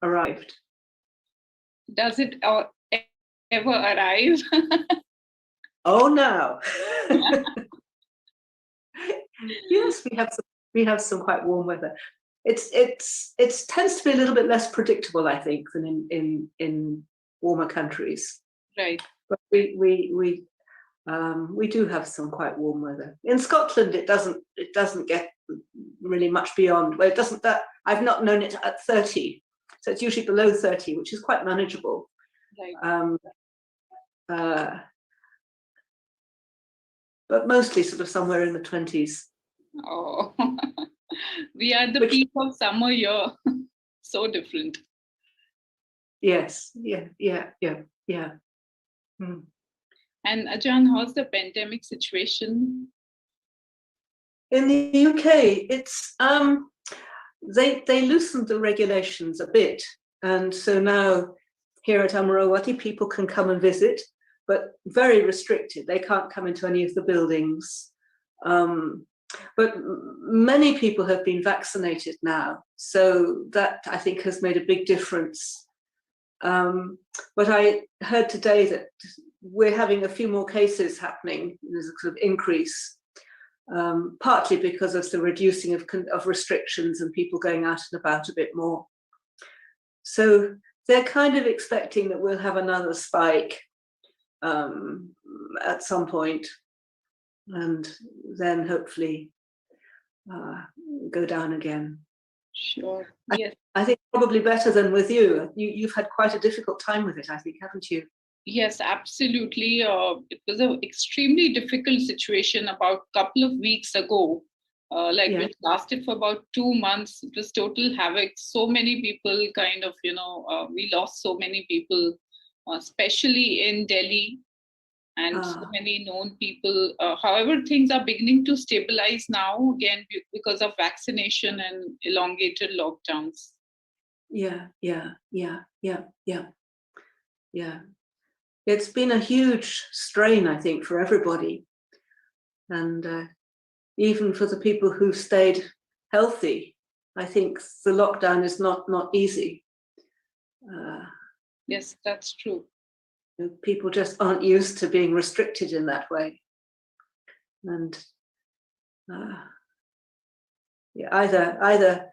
arrived. Does it ever arrive? Oh no. Yes, we have some quite warm weather. It tends to be a little bit less predictable, I think, than in warmer countries. Right. But we do have some quite warm weather. In Scotland, it doesn't get really much beyond. Well, it doesn't. That I've not known it at 30, so it's usually below 30, which is quite manageable. Right. But mostly sort of somewhere in the 20s. Oh, we are the peak of summer here. So different. Yes. Yeah. Hmm. And Ajahn, how's the pandemic situation? In the UK, it's they loosened the regulations a bit, and so now here at Amaravati, people can come and visit, but very restricted. They can't come into any of the buildings. But many people have been vaccinated now, so that I think has made a big difference. But I heard today that we're having a few more cases happening. There's a sort of increase, partly because of the reducing of restrictions and people going out and about a bit more. So they're kind of expecting that we'll have another spike at some point, and then hopefully go down again. Sure. Yes. I think probably better than with you. You've had quite a difficult time with it, I think, haven't you? Yes, absolutely. It was an extremely difficult situation about a couple of weeks ago. Which lasted for about 2 months. It was total havoc. So many people we lost so many people, especially in Delhi, and so many known people. However, things are beginning to stabilize now again because of vaccination and elongated lockdowns. Yeah. It's been a huge strain, I think, for everybody. And even for the people who stayed healthy, I think the lockdown is not easy. Yes, that's true. People just aren't used to being restricted in that way. And either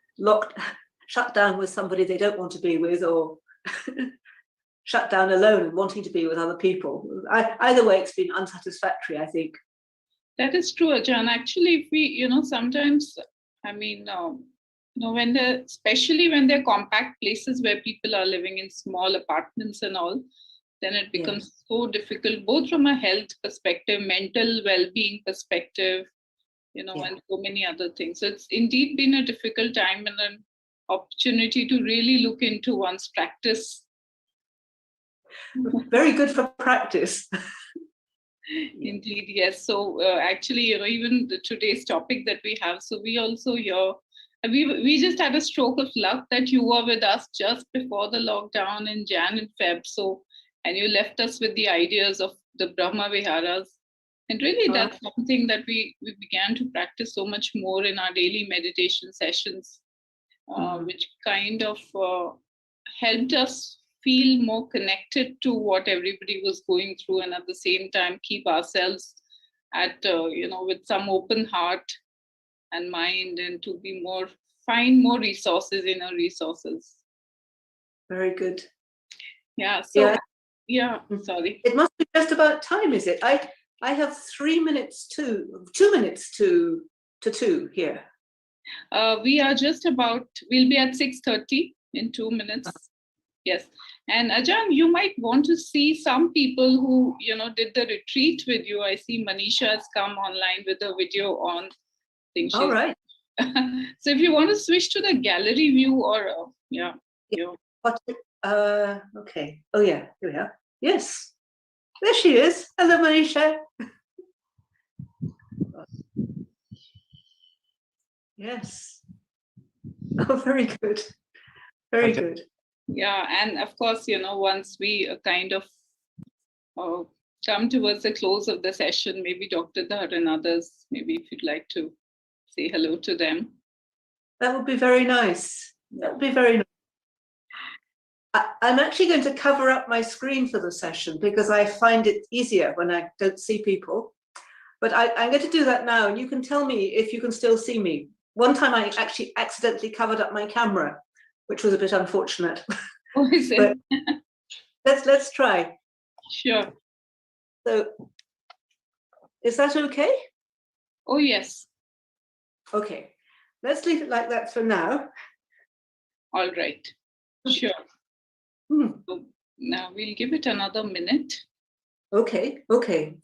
shut down with somebody they don't want to be with, or shut down alone and wanting to be with other people. Either way, it's been unsatisfactory, I think. That is true, Ajahn. Actually, if we, sometimes, especially when they're compact places where people are living in small apartments and all, then it becomes so difficult, both from a health perspective, mental well-being perspective, and so many other things. So it's indeed been a difficult time and an opportunity to really look into one's practice. Very good for practice. Indeed, yes. So actually, even today's topic that we have, so we also here, we just had a stroke of luck that you were with us just before the lockdown in Jan and Feb. So, and you left us with the ideas of the Brahma Viharas. And really, that's something that we began to practice so much more in our daily meditation sessions, which kind of helped us feel more connected to what everybody was going through, and at the same time keep ourselves at with some open heart and mind, and to be find more resources in our resources. Very good. Yeah. So sorry. It must be just about time, is it? I have 2 minutes to 2 here. We are just about. We'll be at 6:30 in 2 minutes. Yes. And Ajahn, you might want to see some people who, did the retreat with you. I see Manisha has come online with a video on. All right. So if you want to switch to the gallery view or, What? Okay. Oh, yeah. Here we are. Yes. There she is. Hello, Manisha. Yes. Oh, very good. Very good. Yeah, and of course, once we kind of come towards the close of the session, maybe Dr. Dhar and others, maybe if you'd like to say hello to them. That would be very nice. That would be very nice. I'm actually going to cover up my screen for the session because I find it easier when I don't see people. But I'm going to do that now, and you can tell me if you can still see me. One time I actually accidentally covered up my camera, which was a bit unfortunate. Oh, is it? But let's try. Sure. So, is that okay? Oh, yes. Okay. Let's leave it like that for now. All right. Sure. So now we'll give it another minute. Okay, okay.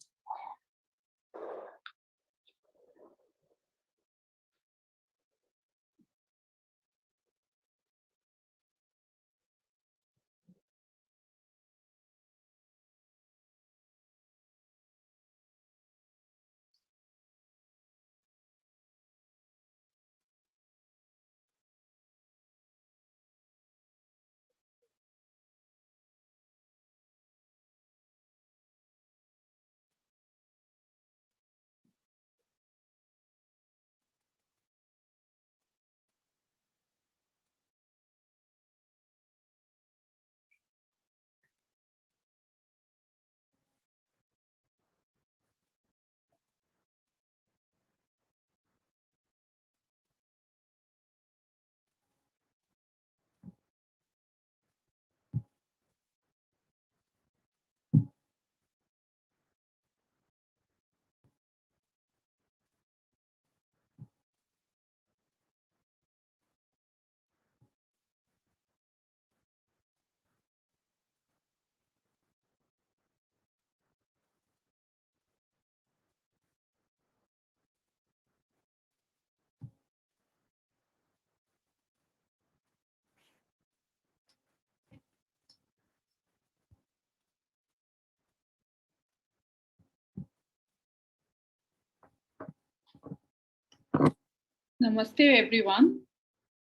Namaste, everyone.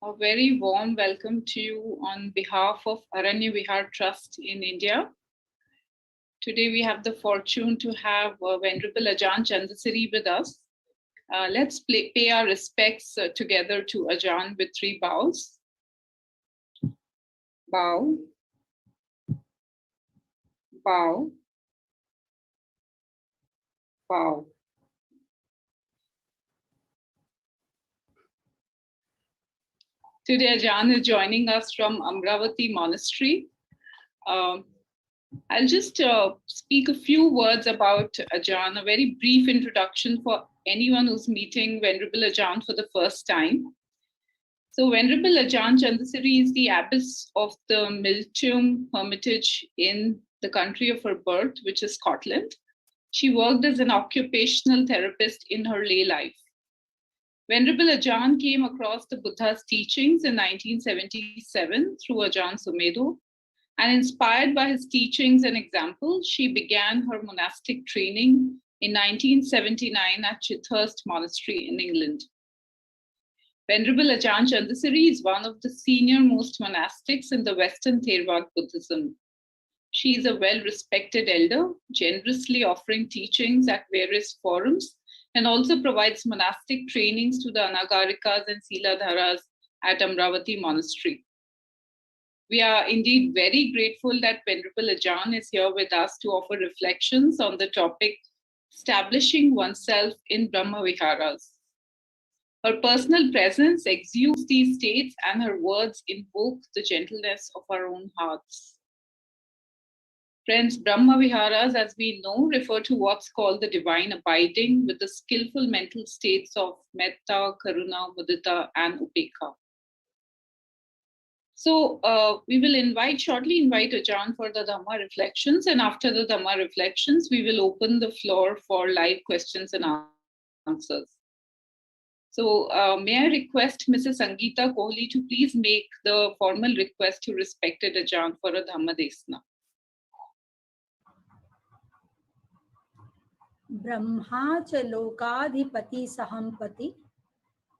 A very warm welcome to you on behalf of Aranya Vihara Trust in India. Today we have the fortune to have Venerable Ajahn Candasirī with us. Let's pay our respects together to Ajahn with 3 bows. Bow, bow, bow. Today Ajahn is joining us from Amravati Monastery. I'll just speak a few words about Ajahn, a very brief introduction for anyone who's meeting Venerable Ajahn for the first time. So Venerable Ajahn Candasirī is the Abbess of the Miltuim Hermitage in the country of her birth, which is Scotland. She worked as an occupational therapist in her lay life. Venerable Ajahn came across the Buddha's teachings in 1977 through Ajahn Sumedho, and inspired by his teachings and examples, she began her monastic training in 1979 at Chithurst Monastery in England. Venerable Ajahn Candasirī is one of the senior-most monastics in the Western Theravada Buddhism. She is a well-respected elder, generously offering teachings at various forums, and also provides monastic trainings to the Anagarikas and siladhāras at Amravati Monastery. We are indeed very grateful that Venerable Ajahn is here with us to offer reflections on the topic, establishing oneself in Brahma Viharas. Her personal presence exudes these states, and her words invoke the gentleness of our own hearts. Friends, Brahma Viharas, as we know, refer to what's called the divine abiding with the skillful mental states of metta, karuna, mudita, and upekkha. So we will shortly invite Ajahn for the Dhamma reflections, and after the Dhamma reflections, we will open the floor for live questions and answers. So may I request Mrs. Sangeeta Kohli to please make the formal request to respected Ajahn for a Dhamma Desna. Brahma च लोकाधिपति सहंपति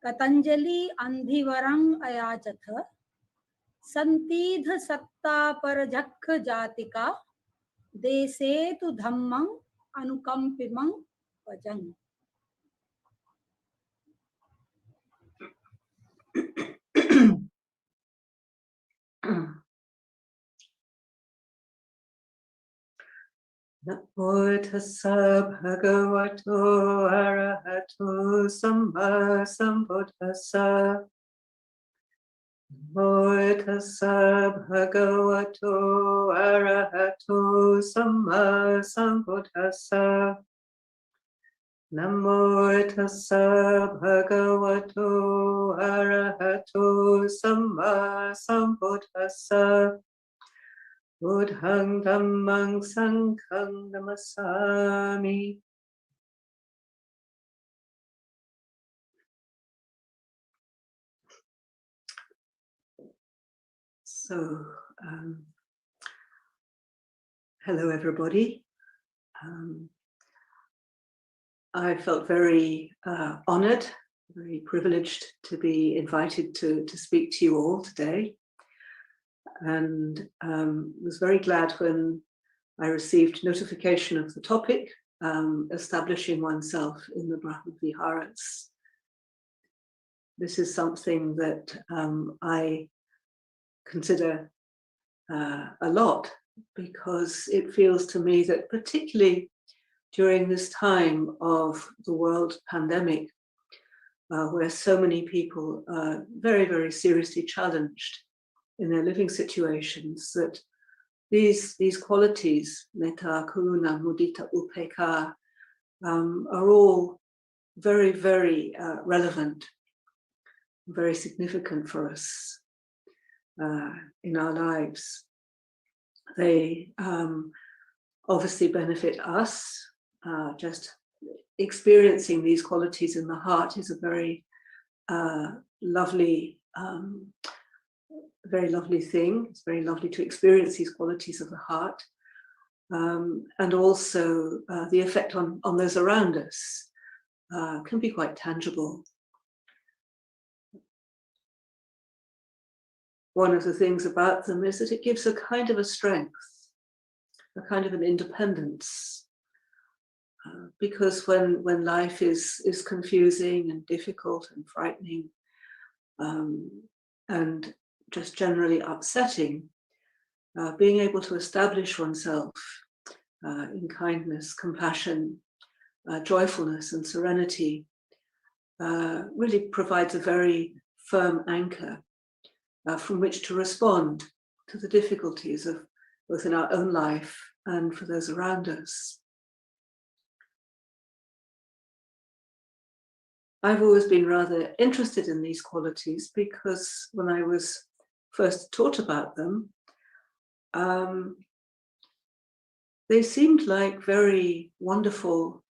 कतंजलि अंधिवरं अयाचथ संतीध सत्ता परजख जातिका देशे तु धम्मं अनुकंपिमं भजन्. Namo tassa bhagavato arahato samma sambuddhassa. Namo tassa bhagavato arahato samma sambuddhassa. Namo tassa bhagavato arahato samma sambuddhassa. Buddhang dhammang sanghang namasami. So, hello everybody. I felt very honored, very privileged to be invited to speak to you all today. And was very glad when I received notification of the topic, establishing oneself in the Brahma Viharas. This is something that I consider a lot, because it feels to me that particularly during this time of the world pandemic, where so many people are very, very seriously challenged in their living situations, that these qualities, metta, karuna, mudita, upekkha, are all very, very relevant, very significant for us in our lives. They obviously benefit us. Just experiencing these qualities in the heart is a very lovely thing. It's very lovely to experience these qualities of the heart, and also the effect on those around us can be quite tangible. One of the things about them is that it gives a kind of a strength, a kind of an independence, because when life is confusing and difficult and frightening, and just generally upsetting, being able to establish oneself in kindness, compassion, joyfulness and serenity really provides a very firm anchor from which to respond to the difficulties of both in our own life and for those around us. I've always been rather interested in these qualities because when I was first taught about them, they seemed like very wonderful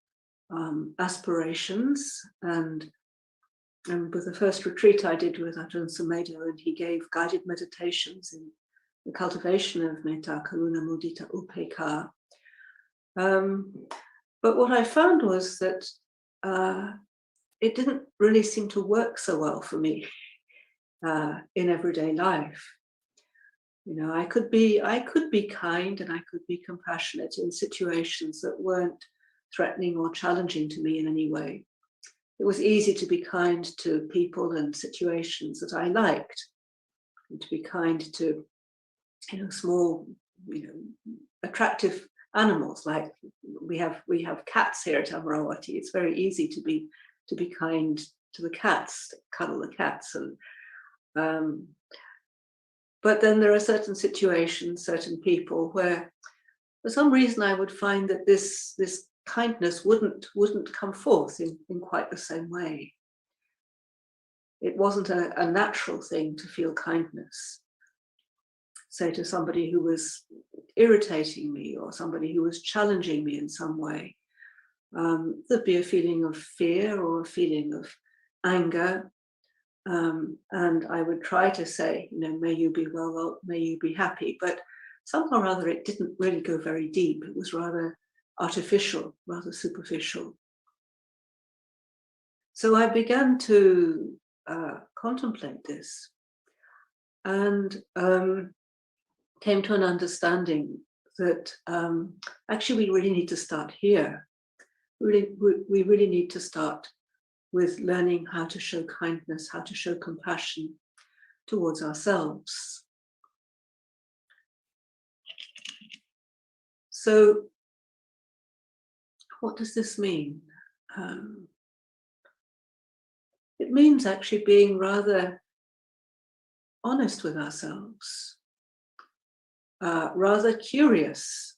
aspirations. And with the first retreat I did with Ajahn Chah, and he gave guided meditations in the cultivation of metta, karuna, mudita, upekkha. But what I found was that it didn't really seem to work so well for me in everyday life. You know, I could be kind and I could be compassionate in situations that weren't threatening or challenging to me in any way. It was easy to be kind to people and situations that I liked, and to be kind to, small, attractive animals. Like we have cats here at Amaravati. It's very easy to be kind to the cats, cuddle the cats, and but then there are certain situations, certain people where, for some reason, I would find that this kindness wouldn't come forth in quite the same way. It wasn't a natural thing to feel kindness, say to somebody who was irritating me or somebody who was challenging me in some way. There'd be a feeling of fear or a feeling of anger, and I would try to say, may you be well, may you be happy, but somehow or other it didn't really go very deep. It was rather artificial, rather superficial. So I began to contemplate this, and came to an understanding that actually we really need to start here. We really need to start with learning how to show kindness, how to show compassion towards ourselves. So what does this mean? It means actually being rather honest with ourselves, rather curious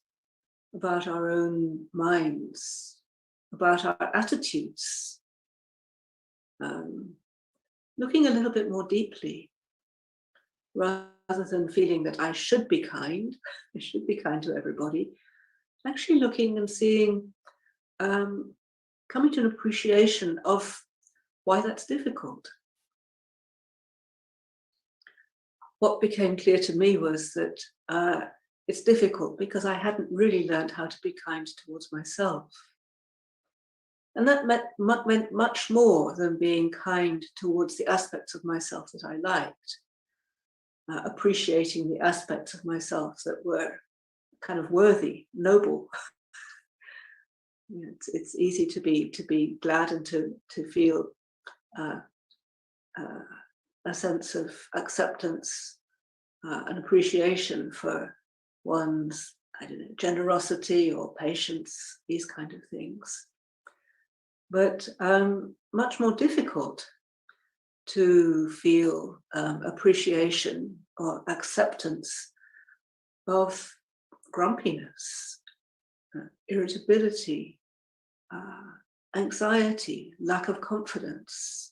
about our own minds, about our attitudes, looking a little bit more deeply, rather than feeling that I should be kind to everybody, actually looking and seeing, coming to an appreciation of why that's difficult. What became clear to me was that it's difficult because I hadn't really learned how to be kind towards myself. And that meant much more than being kind towards the aspects of myself that I liked, appreciating the aspects of myself that were kind of worthy, noble. It's easy to be glad and to feel a sense of acceptance and appreciation for one's, I don't know, generosity or patience, these kind of things. But much more difficult to feel appreciation or acceptance of grumpiness, irritability, anxiety, lack of confidence.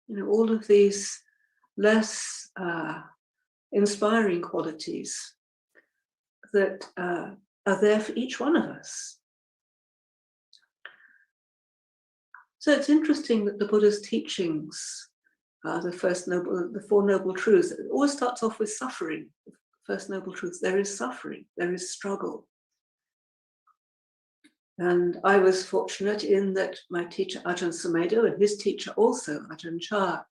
All of these less inspiring qualities that are there for each one of us. So it's interesting that the Buddha's teachings, the Four Noble Truths, it always starts off with suffering. The First Noble Truth, there is suffering, there is struggle. And I was fortunate in that my teacher Ajahn Sumedho and his teacher also, Ajahn Chah,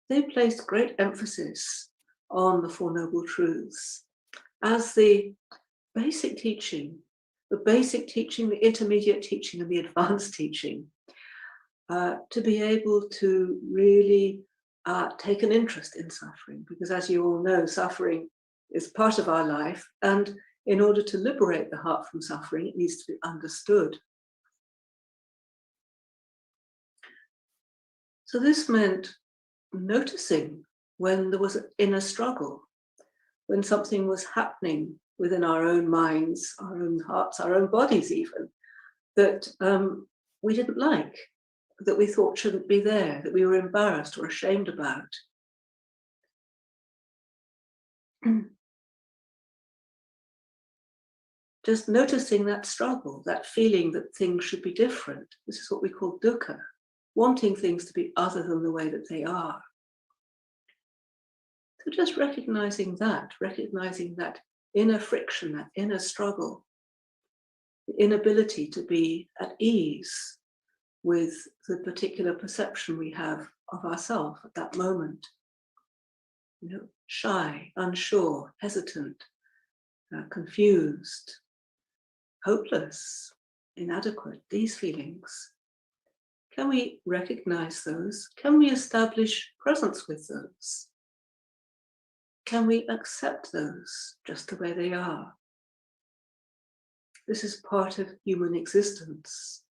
they placed great emphasis on the Four Noble Truths as the basic teaching, the intermediate teaching, and the advanced teaching, to be able to really take an interest in suffering. Because as you all know, suffering is part of our life, and in order to liberate the heart from suffering, it needs to be understood. So this meant noticing when there was an inner struggle, when something was happening within our own minds, our own hearts, our own bodies even, that we didn't like, that we thought shouldn't be there, that we were embarrassed or ashamed about. Just noticing that struggle, that feeling that things should be different. This is what we call dukkha, wanting things to be other than the way that they are. So just recognizing that inner friction, that inner struggle, the inability to be at ease with the particular perception we have of ourselves at that moment. Shy, unsure, hesitant, confused, hopeless, inadequate, these feelings. Can we recognize those? Can we establish presence with those? Can we accept those just the way they are? This is part of human existence.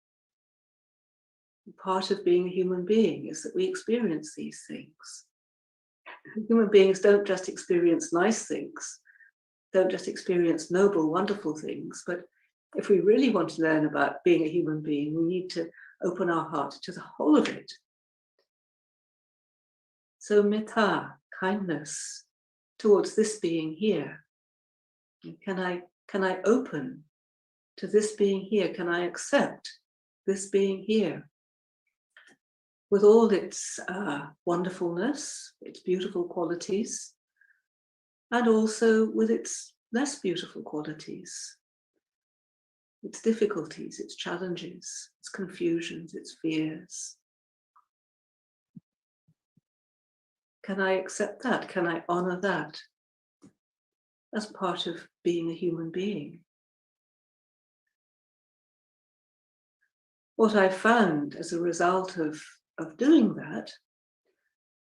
Part of being a human being is that we experience these things. Human beings don't just experience nice things, don't just experience noble, wonderful things, but if we really want to learn about being a human being, we need to open our heart to the whole of it. So metta, kindness towards this being here. Can I open to this being here? Can I accept this being here with all its wonderfulness, its beautiful qualities, and also with its less beautiful qualities, its difficulties, its challenges, its confusions, its fears? Can I accept that? Can I honor that as part of being a human being? What I found as a result of doing that,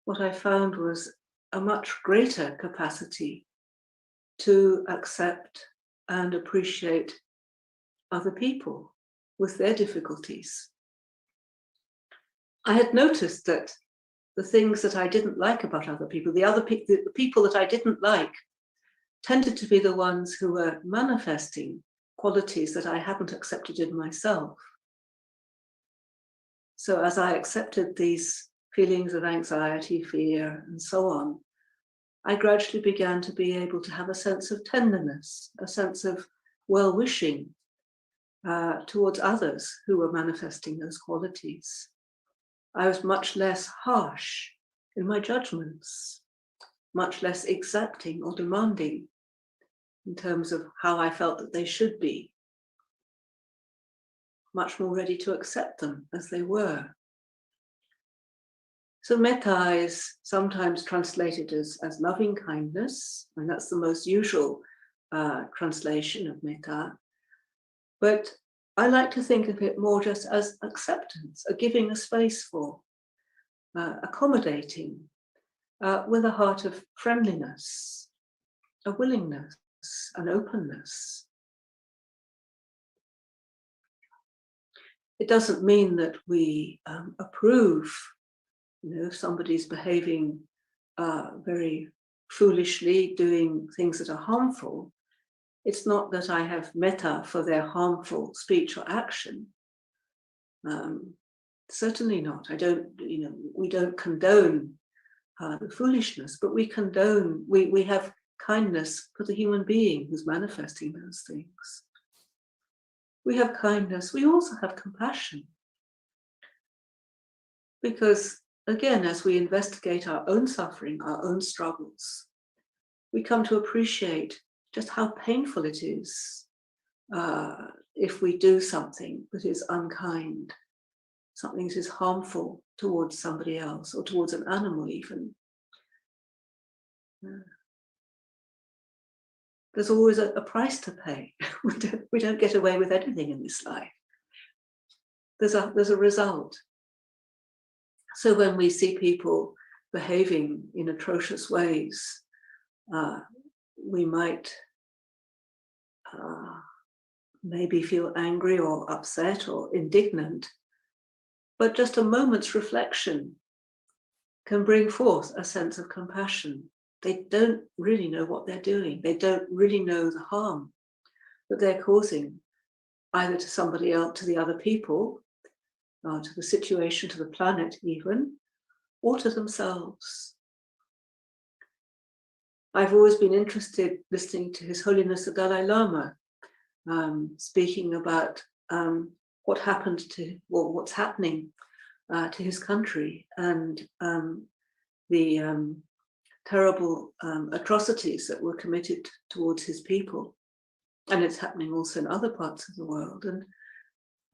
what I found was a much greater capacity to accept and appreciate other people, with their difficulties. I had noticed that the things that I didn't like about other people, the people that I didn't like, tended to be the ones who were manifesting qualities that I hadn't accepted in myself. So as I accepted these feelings of anxiety, fear, and so on, I gradually began to be able to have a sense of tenderness, a sense of well-wishing towards others who were manifesting those qualities. I was much less harsh in my judgments, much less exacting or demanding in terms of how I felt that they should be, much more ready to accept them as they were. So metta is sometimes translated as loving kindness, and that's the most usual translation of metta. But I like to think of it more just as acceptance, a giving a space for, accommodating, with a heart of friendliness, a willingness, an openness. It doesn't mean that we approve, if somebody's behaving very foolishly, doing things that are harmful. It's not that I have metta for their harmful speech or action. Certainly not. We don't condone the foolishness, but we condone, we have kindness for the human being who's manifesting those things. We have kindness, we also have compassion. Because again, as we investigate our own suffering, our own struggles, we come to appreciate just how painful it is if we do something that is unkind, something that is harmful towards somebody else or towards an animal even. There's always a price to pay. We don't get away with anything in this life. There's a result. So when we see people behaving in atrocious ways, we might maybe feel angry or upset or indignant, but just a moment's reflection can bring forth a sense of compassion. They don't really know what they're doing. They don't really know the harm that they're causing, either to somebody else, to the other people, to the situation, to the planet even, or to themselves. I've always been interested listening to His Holiness the Dalai Lama speaking about what happened to, or what's happening to his country, and the terrible atrocities that were committed towards his people. And it's happening also in other parts of the world. And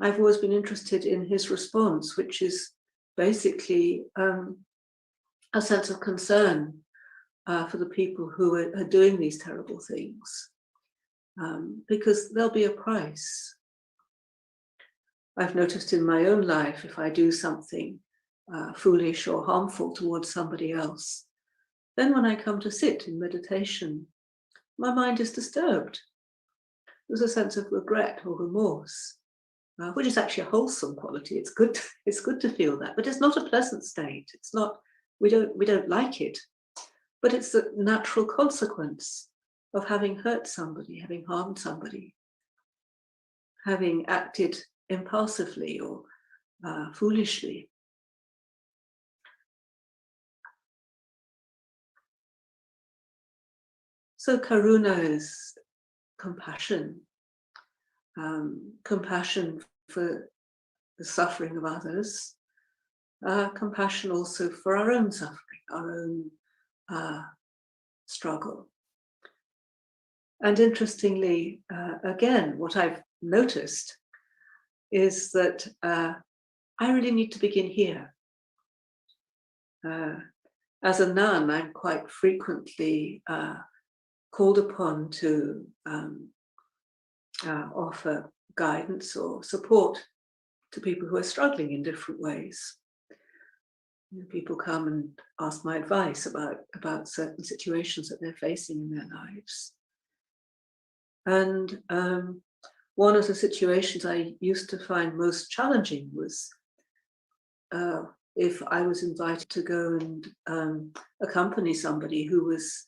I've always been interested in his response, which is basically a sense of concern for the people who are doing these terrible things, because there'll be a price. I've noticed in my own life, if I do something foolish or harmful towards somebody else, then when I come to sit in meditation, my mind is disturbed. There's a sense of regret or remorse, which is actually a wholesome quality. It's good to feel that, but it's not a pleasant state. It's not, we don't like it, but it's the natural consequence of having hurt somebody, having harmed somebody, having acted impulsively or foolishly. So karuna is compassion, compassion for the suffering of others, compassion also for our own suffering, our own struggle. And interestingly, again, what I've noticed is that I really need to begin here. As a nun, I'm quite frequently called upon to offer guidance or support to people who are struggling in different ways. People come and ask my advice about certain situations that they're facing in their lives. And one of the situations I used to find most challenging was if I was invited to go and accompany somebody who was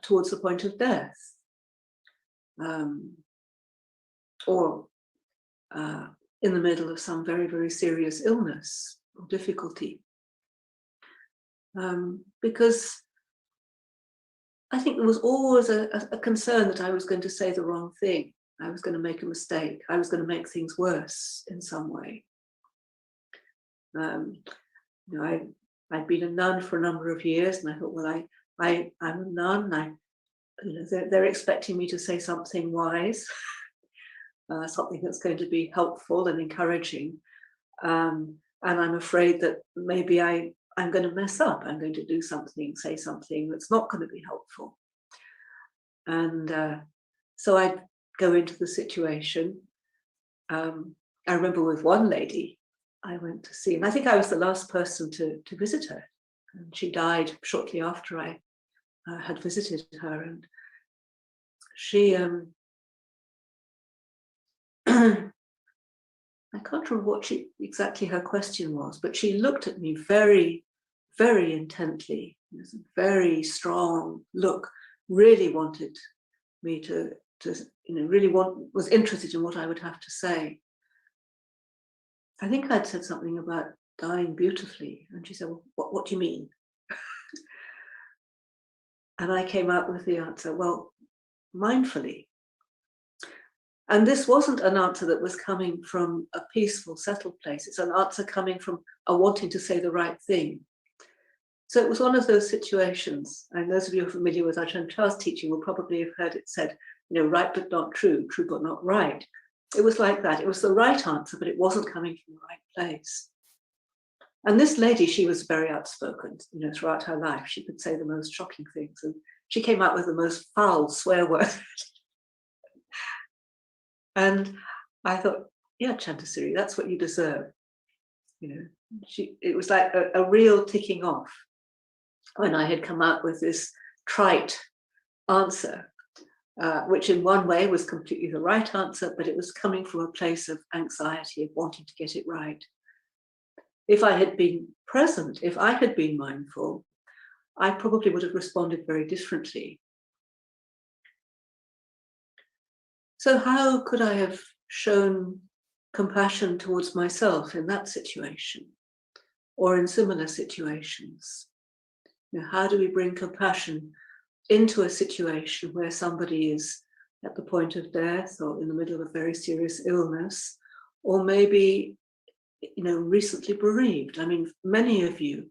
towards the point of death, or in the middle of some very, very serious illness or difficulty. Because I think there was always a concern that I was going to say the wrong thing. I was going to make a mistake. I was going to make things worse in some way. I'd been a nun for a number of years, and I thought, well, I'm a nun. They're expecting me to say something wise, something that's going to be helpful and encouraging. And I'm afraid that maybe I'm going to mess up. I'm going to do something, say something that's not going to be helpful. And so I'd go into the situation. I remember with one lady I went to see, and I think I was the last person to visit her. And she died shortly after I had visited her. And she, I can't remember what exactly her question was, but she looked at me very, very intently. It was a very strong look, really wanted me to was interested in what I would have to say. I think I'd said something about dying beautifully, and she said, well, what do you mean? And I came out with the answer, well, mindfully. And this wasn't an answer that was coming from a peaceful, settled place. It's an answer coming from a wanting to say the right thing. So it was one of those situations, and those of you who are familiar with Ajahn Chah's teaching will probably have heard it said, right but not true, true but not right. It was like that. It was the right answer, but it wasn't coming from the right place. And this lady, she was very outspoken, throughout her life. She could say the most shocking things, and she came out with the most foul swear words. And I thought, yeah, Candasirī, that's what you deserve. It was like a real ticking off when I had come out with this trite answer, which in one way was completely the right answer, but it was coming from a place of anxiety, of wanting to get it right. If I had been present, if I had been mindful, I probably would have responded very differently. So how could I have shown compassion towards myself in that situation, or in similar situations? How do we bring compassion into a situation where somebody is at the point of death, or in the middle of a very serious illness, or maybe recently bereaved? I mean, many of you,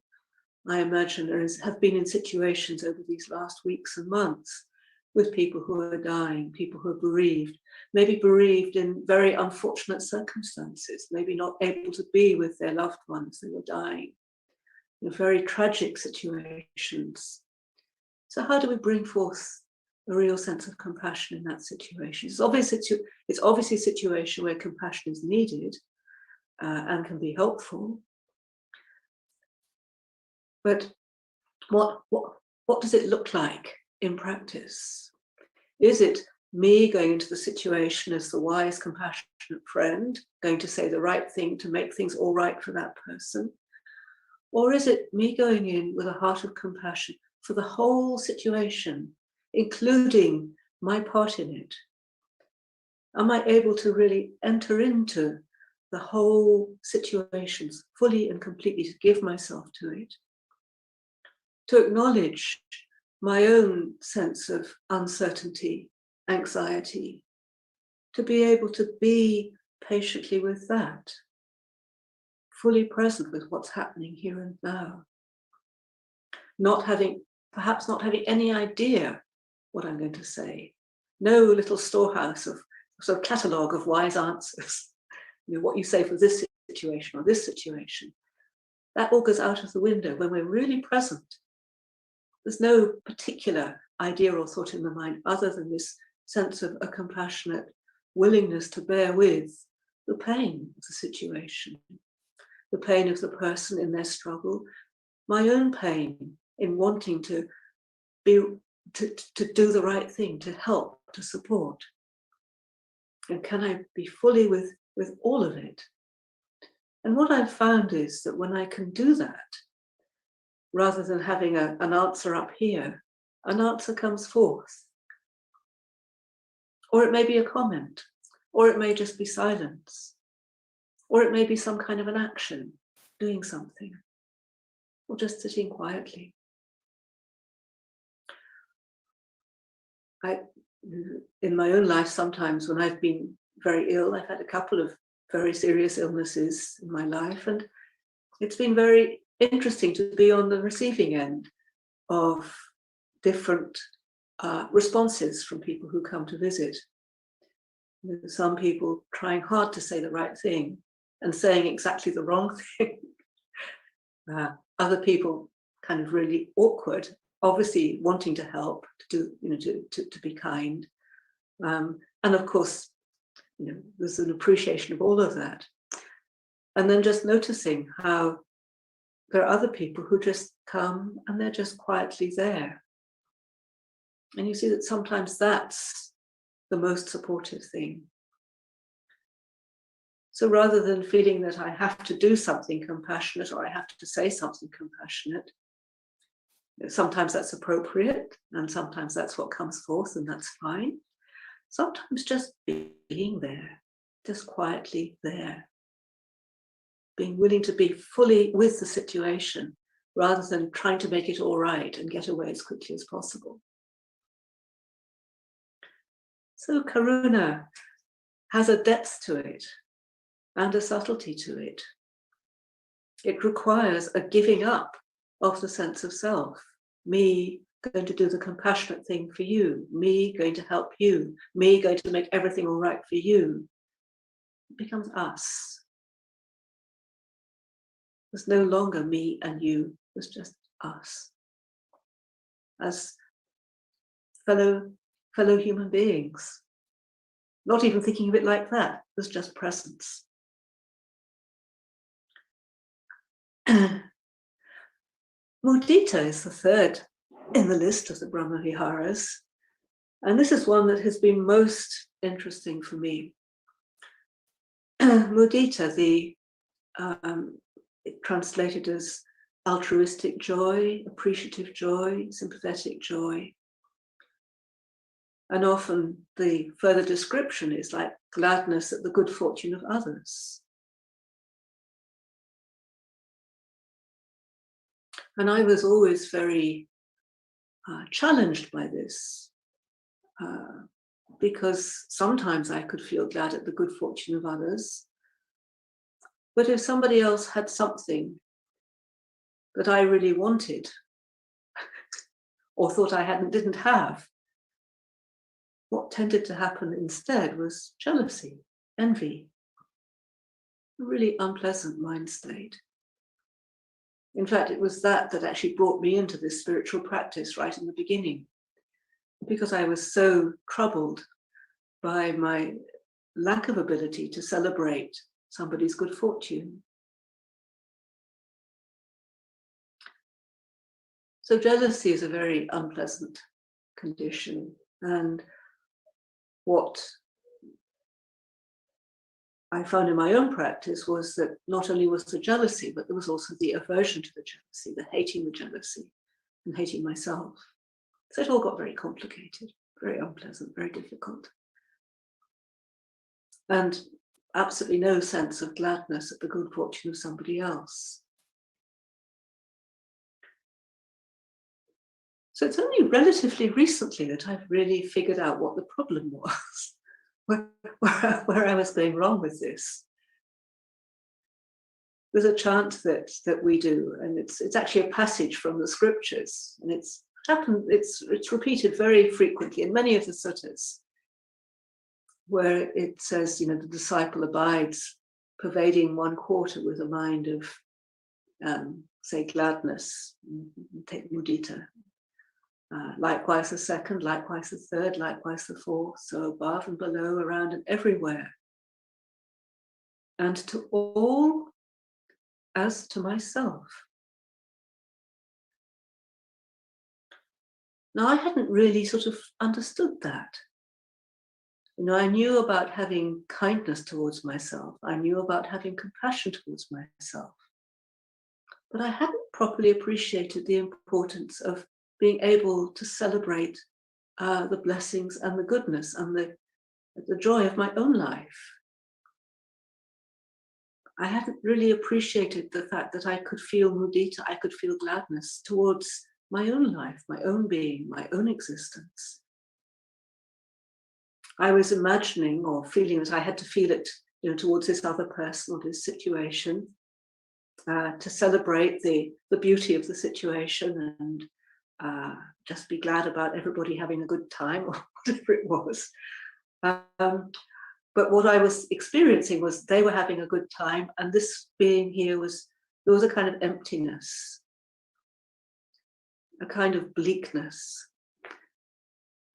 I imagine, have been in situations over these last weeks and months with people who are dying, people who are bereaved, maybe bereaved in very unfortunate circumstances, maybe not able to be with their loved ones who are dying, very tragic situations. So how do we bring forth a real sense of compassion in that situation? It's obviously a situation where compassion is needed and can be helpful. But what does it look like in practice? Is it me going into the situation as the wise, compassionate friend, going to say the right thing to make things all right for that person? Or is it me going in with a heart of compassion for the whole situation, including my part in it? Am I able to really enter into the whole situations fully and completely, to give myself to it? To acknowledge my own sense of uncertainty, anxiety, to be able to be patiently with that, fully present with what's happening here and now, perhaps not having any idea what I'm going to say, no little storehouse of sort of catalogue of wise answers, what you say for this situation or this situation. That all goes out of the window when we're really present. There's no particular idea or thought in the mind other than this sense of a compassionate willingness to bear with the pain of the situation, the pain of the person in their struggle, my own pain in wanting to do the right thing, to help, to support. And can I be fully with all of it? And what I've found is that when I can do that, rather than having an answer up here, an answer comes forth. Or it may be a comment, or it may just be silence, or it may be some kind of an action, doing something, or just sitting quietly. In my own life, sometimes when I've been very ill, I've had a couple of very serious illnesses in my life, and it's been very interesting to be on the receiving end of different responses from people who come to visit. Some people trying hard to say the right thing and saying exactly the wrong thing. Other people kind of really awkward, obviously wanting to help, to be kind. And of course, there's an appreciation of all of that. And then just noticing how there are other people who just come and they're just quietly there. And you see that sometimes that's the most supportive thing. So rather than feeling that I have to do something compassionate or I have to say something compassionate, sometimes that's appropriate and sometimes that's what comes forth and that's fine. Sometimes just being there, just quietly there, being willing to be fully with the situation rather than trying to make it all right and get away as quickly as possible. So karuna has a depth to it and a subtlety to it. It requires a giving up of the sense of self. Me going to do the compassionate thing for you, me going to help you, me going to make everything all right for you. It becomes us. There's no longer me and you, there's just us. As fellow human beings. Not even thinking of it like that, there's just presence. Mudita is the third in the list of the Brahma Viharas. And this is one that has been most interesting for me. Mudita, translated as altruistic joy, appreciative joy, sympathetic joy. And often the further description is like gladness at the good fortune of others. And I was always very challenged by this, because sometimes I could feel glad at the good fortune of others. But if somebody else had something that I really wanted or thought I didn't have, what tended to happen instead was jealousy, envy, a really unpleasant mind state. In fact, it was that actually brought me into this spiritual practice right in the beginning, because I was so troubled by my lack of ability to celebrate somebody's good fortune. So jealousy is a very unpleasant condition. And what I found in my own practice was that not only was the jealousy, but there was also the aversion to the jealousy, the hating the jealousy and hating myself. So it all got very complicated, very unpleasant, very difficult. And absolutely no sense of gladness at the good fortune of somebody else. So it's only relatively recently that I've really figured out what the problem was, where I was going wrong with this. There's a chant that we do, and it's actually a passage from the scriptures, and it's repeated very frequently in many of the suttas, where it says, the disciple abides, pervading one quarter with a mind of, say, gladness, take mudita. Likewise the second, likewise the third, likewise the fourth, so above and below, around and everywhere. And to all as to myself. Now I hadn't really sort of understood that. I knew about having kindness towards myself. I knew about having compassion towards myself. But I hadn't properly appreciated the importance of being able to celebrate the blessings and the goodness and the joy of my own life. I hadn't really appreciated the fact that I could feel mudita, I could feel gladness towards my own life, my own being, my own existence. I was imagining or feeling that I had to feel it, towards this other person or this situation, to celebrate the beauty of the situation and just be glad about everybody having a good time or whatever it was. But what I was experiencing was they were having a good time, and this being here there was a kind of emptiness, a kind of bleakness,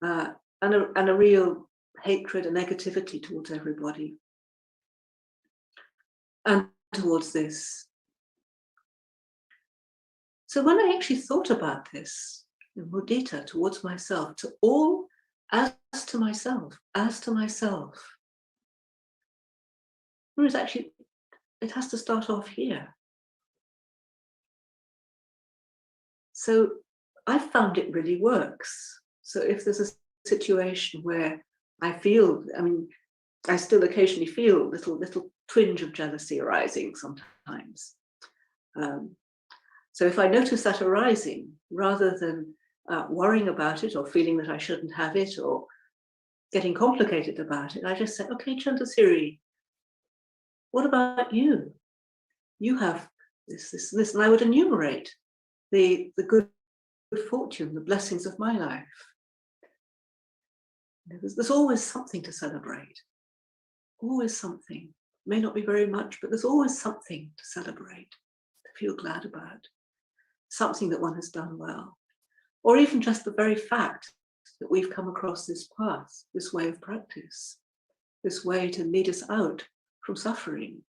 and a real hatred and negativity towards everybody and towards this. So when I actually thought about this, mudita towards myself, to all as to myself, whereas actually it has to start off here. So I found it really works. So if there's a situation where I feel, I still occasionally feel little twinge of jealousy arising sometimes. So if I notice that arising, rather than worrying about it or feeling that I shouldn't have it or getting complicated about it, I just say, okay, Candasirī, what about you? You have this, and I would enumerate the good fortune, the blessings of my life. There's always something to celebrate. Always something. It may not be very much, but there's always something to celebrate, to feel glad about. Something that one has done well. Or even just the very fact that we've come across this path, this way of practice, this way to lead us out from suffering.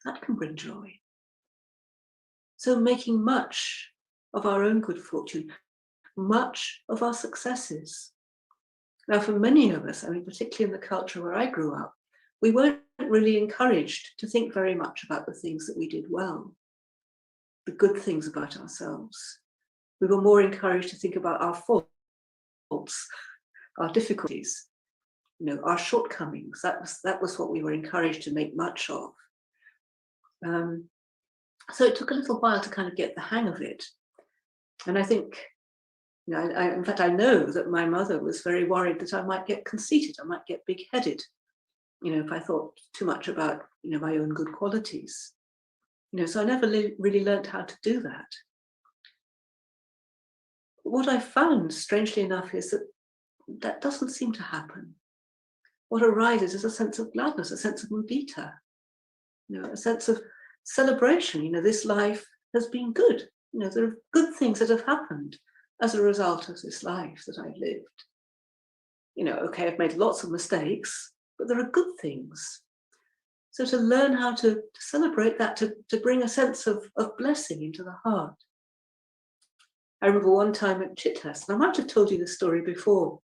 That can bring joy. So making much of our own good fortune, much of our successes. Now, for many of us, particularly in the culture where I grew up, we weren't really encouraged to think very much about the things that we did well, the good things about ourselves. We were more encouraged to think about our faults, our difficulties, our shortcomings. That was what we were encouraged to make much of. So it took a little while to kind of get the hang of it. And I think, in fact, I know that my mother was very worried that I might get conceited, I might get big-headed, if I thought too much about, my own good qualities. So I never really learned how to do that. What I found, strangely enough, is that doesn't seem to happen. What arises is a sense of gladness, a sense of mudita, a sense of celebration. This life has been good. There are good things that have happened as a result of this life that I've lived. Okay, I've made lots of mistakes, but there are good things. So to learn how to celebrate that, to bring a sense of blessing into the heart. I remember one time at Chithas, and I might have told you this story before.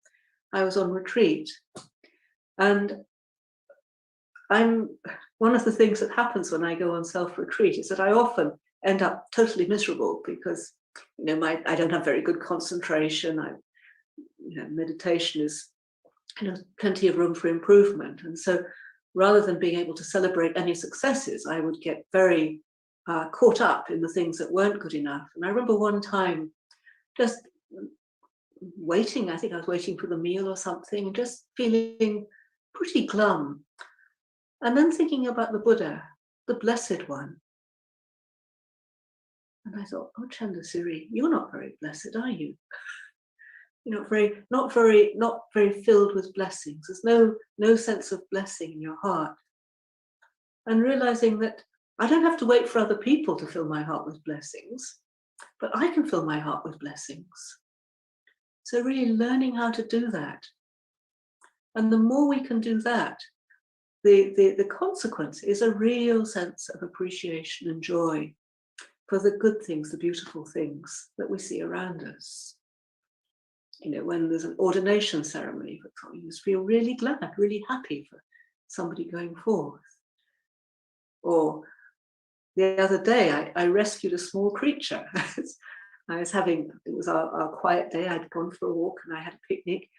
I was on retreat, and one of the things that happens when I go on self-retreat is that I often end up totally miserable because I don't have very good concentration. Meditation is plenty of room for improvement, and so rather than being able to celebrate any successes, I would get very caught up in the things that weren't good enough. And I remember one time just waiting, I think I was waiting for the meal or something, and just feeling pretty glum. And then thinking about the Buddha, the Blessed One. And I thought, oh, Candasirī, you're not very blessed, are you? Not very filled with blessings. There's no sense of blessing in your heart. And realizing that I don't have to wait for other people to fill my heart with blessings, but I can fill my heart with blessings. So really learning how to do that. And the more we can do that, the consequence is a real sense of appreciation and joy for the good things, the beautiful things that we see around us. You know, when there's an ordination ceremony, for example, you just feel really glad, really happy for somebody going forth. Or the other day, I rescued a small creature. I was having, it was our quiet day, I'd gone for a walk and I had a picnic,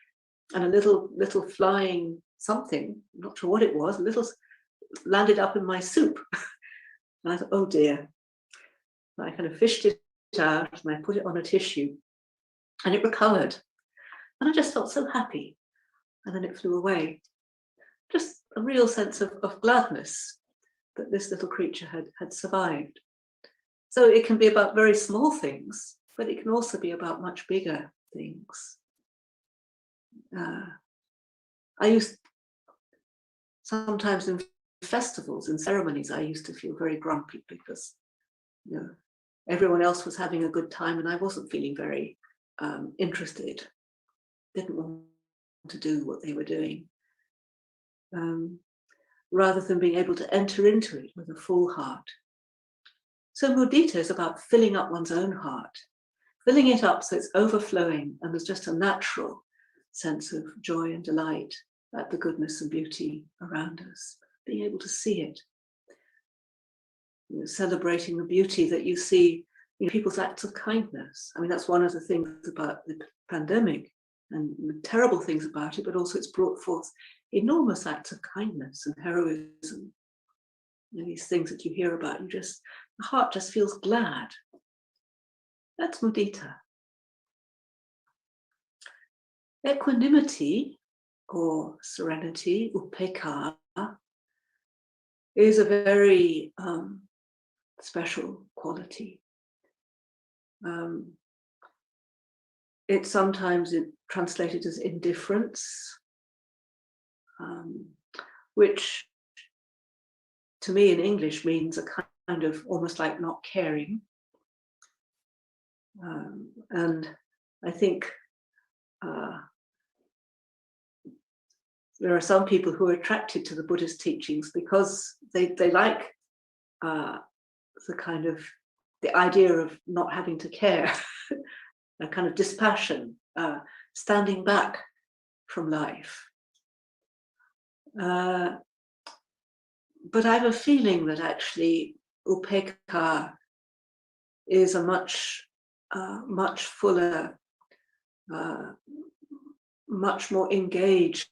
and a little flying something, I'm not sure what it was, landed up in my soup. And I thought, oh dear. And I kind of fished it out and I put it on a tissue and it recovered. And I just felt so happy. And then it flew away. Just a real sense of gladness that this little creature had survived. So it can be about very small things, but it can also be about much bigger things. I used, sometimes in festivals, in ceremonies, I used to feel very grumpy because, you know, everyone else was having a good time and I wasn't feeling very interested, didn't want to do what they were doing. Rather than being able to enter into it with a full heart. So mudita is about filling up one's own heart, filling it up so it's overflowing and there's just a natural sense of joy and delight at the goodness and beauty around us, being able to see it, you know, celebrating the beauty that you see in people's acts of kindness. I mean, that's one of the things about the pandemic and the terrible things about it, but also it's brought forth enormous acts of kindness and heroism. You know, these things that you hear about, the heart just feels glad. That's mudita. Equanimity or serenity, upekkha, is a very special quality. It's sometimes translated as indifference, which to me in English means a kind of almost like not caring. And I think there are some people who are attracted to the Buddhist teachings because they like the idea of not having to care, a kind of dispassion, standing back from life. But I have a feeling that actually upekkha is a much fuller, much more engaged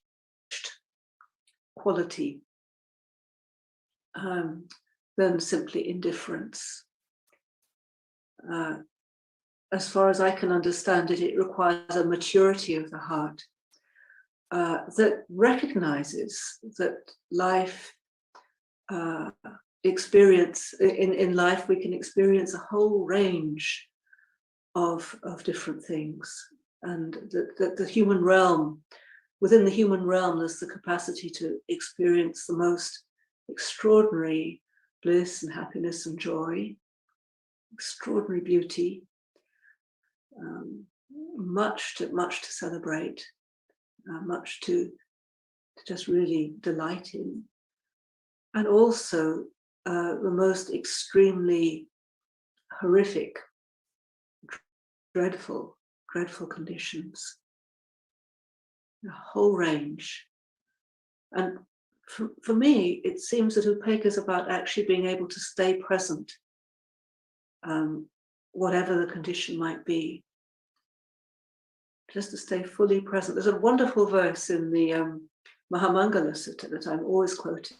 quality than simply indifference. As far as I can understand it, it requires a maturity of the heart that recognizes that life in life we can experience a whole range of different things, and that the human realm, within the human realm, there's the capacity to experience the most extraordinary bliss and happiness and joy, extraordinary beauty, much to celebrate, much to just really delight in, and also the most extremely horrific, dreadful conditions, a whole range. And for me, it seems that upekkha is about actually being able to stay present, whatever the condition might be, just to stay fully present. There's a wonderful verse in the Mahamangala Sutta that I'm always quoting.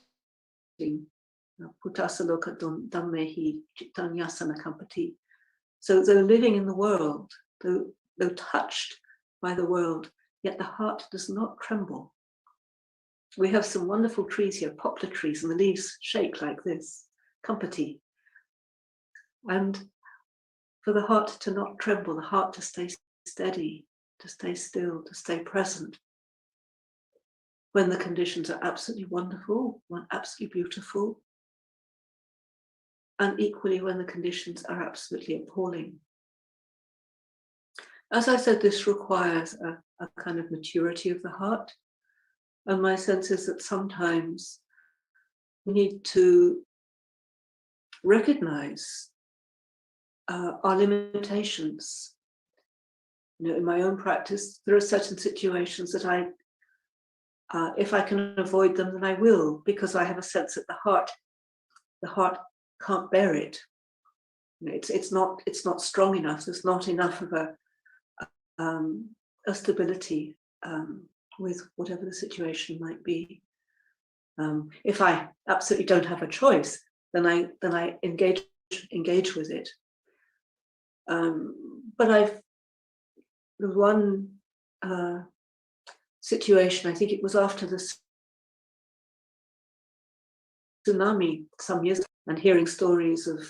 Putasaloka dhammehi chittanyasana kampati. So though living in the world, though touched by the world, yet the heart does not tremble. We have some wonderful trees here, poplar trees, and the leaves shake like this, kampati. And for the heart to not tremble, the heart to stay steady, to stay still, to stay present, when the conditions are absolutely wonderful, absolutely beautiful, and equally when the conditions are absolutely appalling. As I said, this requires a kind of maturity of the heart, and my sense is that sometimes we need to recognize our limitations in my own practice, there are certain situations that if I can avoid them, then I will, because I have a sense that the heart can't bear it. It's not strong enough. There's not enough of a stability with whatever the situation might be. If I absolutely don't have a choice, then I engage with it. But the one situation, I think it was after the tsunami some years ago, and hearing stories of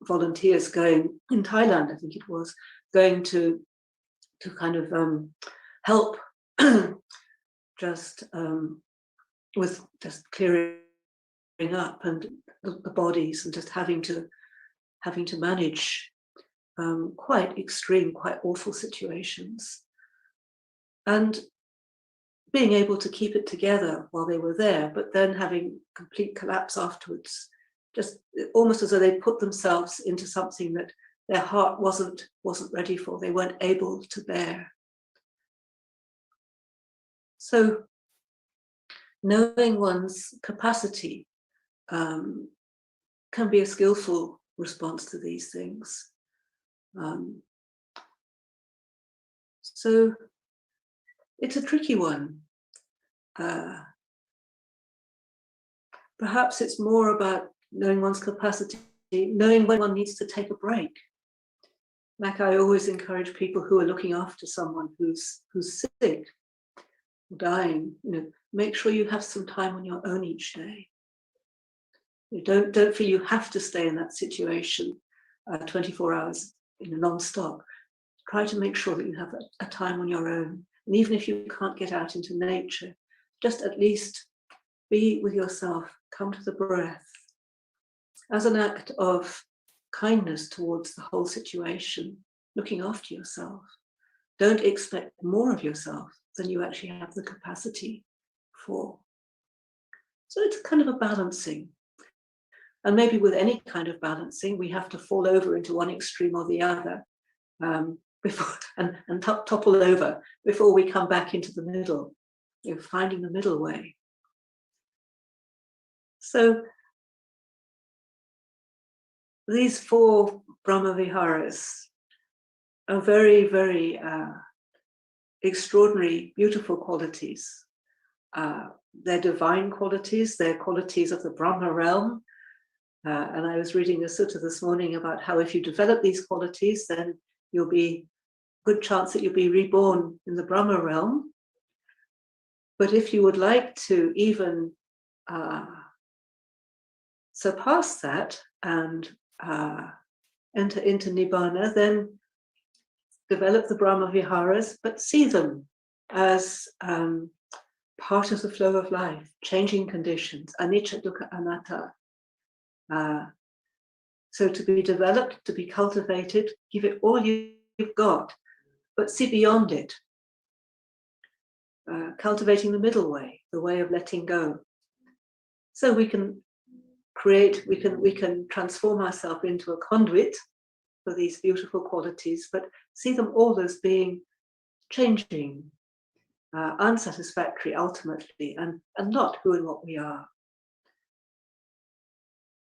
volunteers going in Thailand, I think it was, going to kind of help just with just clearing up and the bodies, and just having to manage quite extreme, quite awful situations, and being able to keep it together while they were there, but then having complete collapse afterwards, just almost as though they put themselves into something that their heart wasn't ready for, they weren't able to bear. So knowing one's capacity can be a skillful response to these things. So it's a tricky one. Perhaps it's more about knowing one's capacity, knowing when one needs to take a break. Like I always encourage people who are looking after someone who's sick, dying, make sure you have some time on your own each day. You don't feel you have to stay in that situation 24 hours non-stop. Try to make sure that you have a time on your own. And even if you can't get out into nature, just at least be with yourself, come to the breath, as an act of kindness towards the whole situation, looking after yourself. Don't expect more of yourself than you actually have the capacity for. So it's kind of a balancing. And maybe with any kind of balancing, we have to fall over into one extreme or the other before and topple over before we come back into the middle, finding the middle way. So these 4 Brahma Viharas are very, very extraordinary, beautiful qualities. They're divine qualities, they're qualities of the Brahma realm. And I was reading a sutta this morning about how if you develop these qualities, then you'll be good chance that you'll be reborn in the Brahma realm. But if you would like to even surpass that and enter into Nibbana, then develop the Brahma Viharas, but see them as part of the flow of life, changing conditions, anicca, dukkha, anatta. So to be developed, to be cultivated, give it all you've got, but see beyond it. Cultivating the middle way, the way of letting go. So we can create, we can transform ourselves into a conduit for these beautiful qualities, but see them all as being changing, unsatisfactory ultimately, and not who and what we are.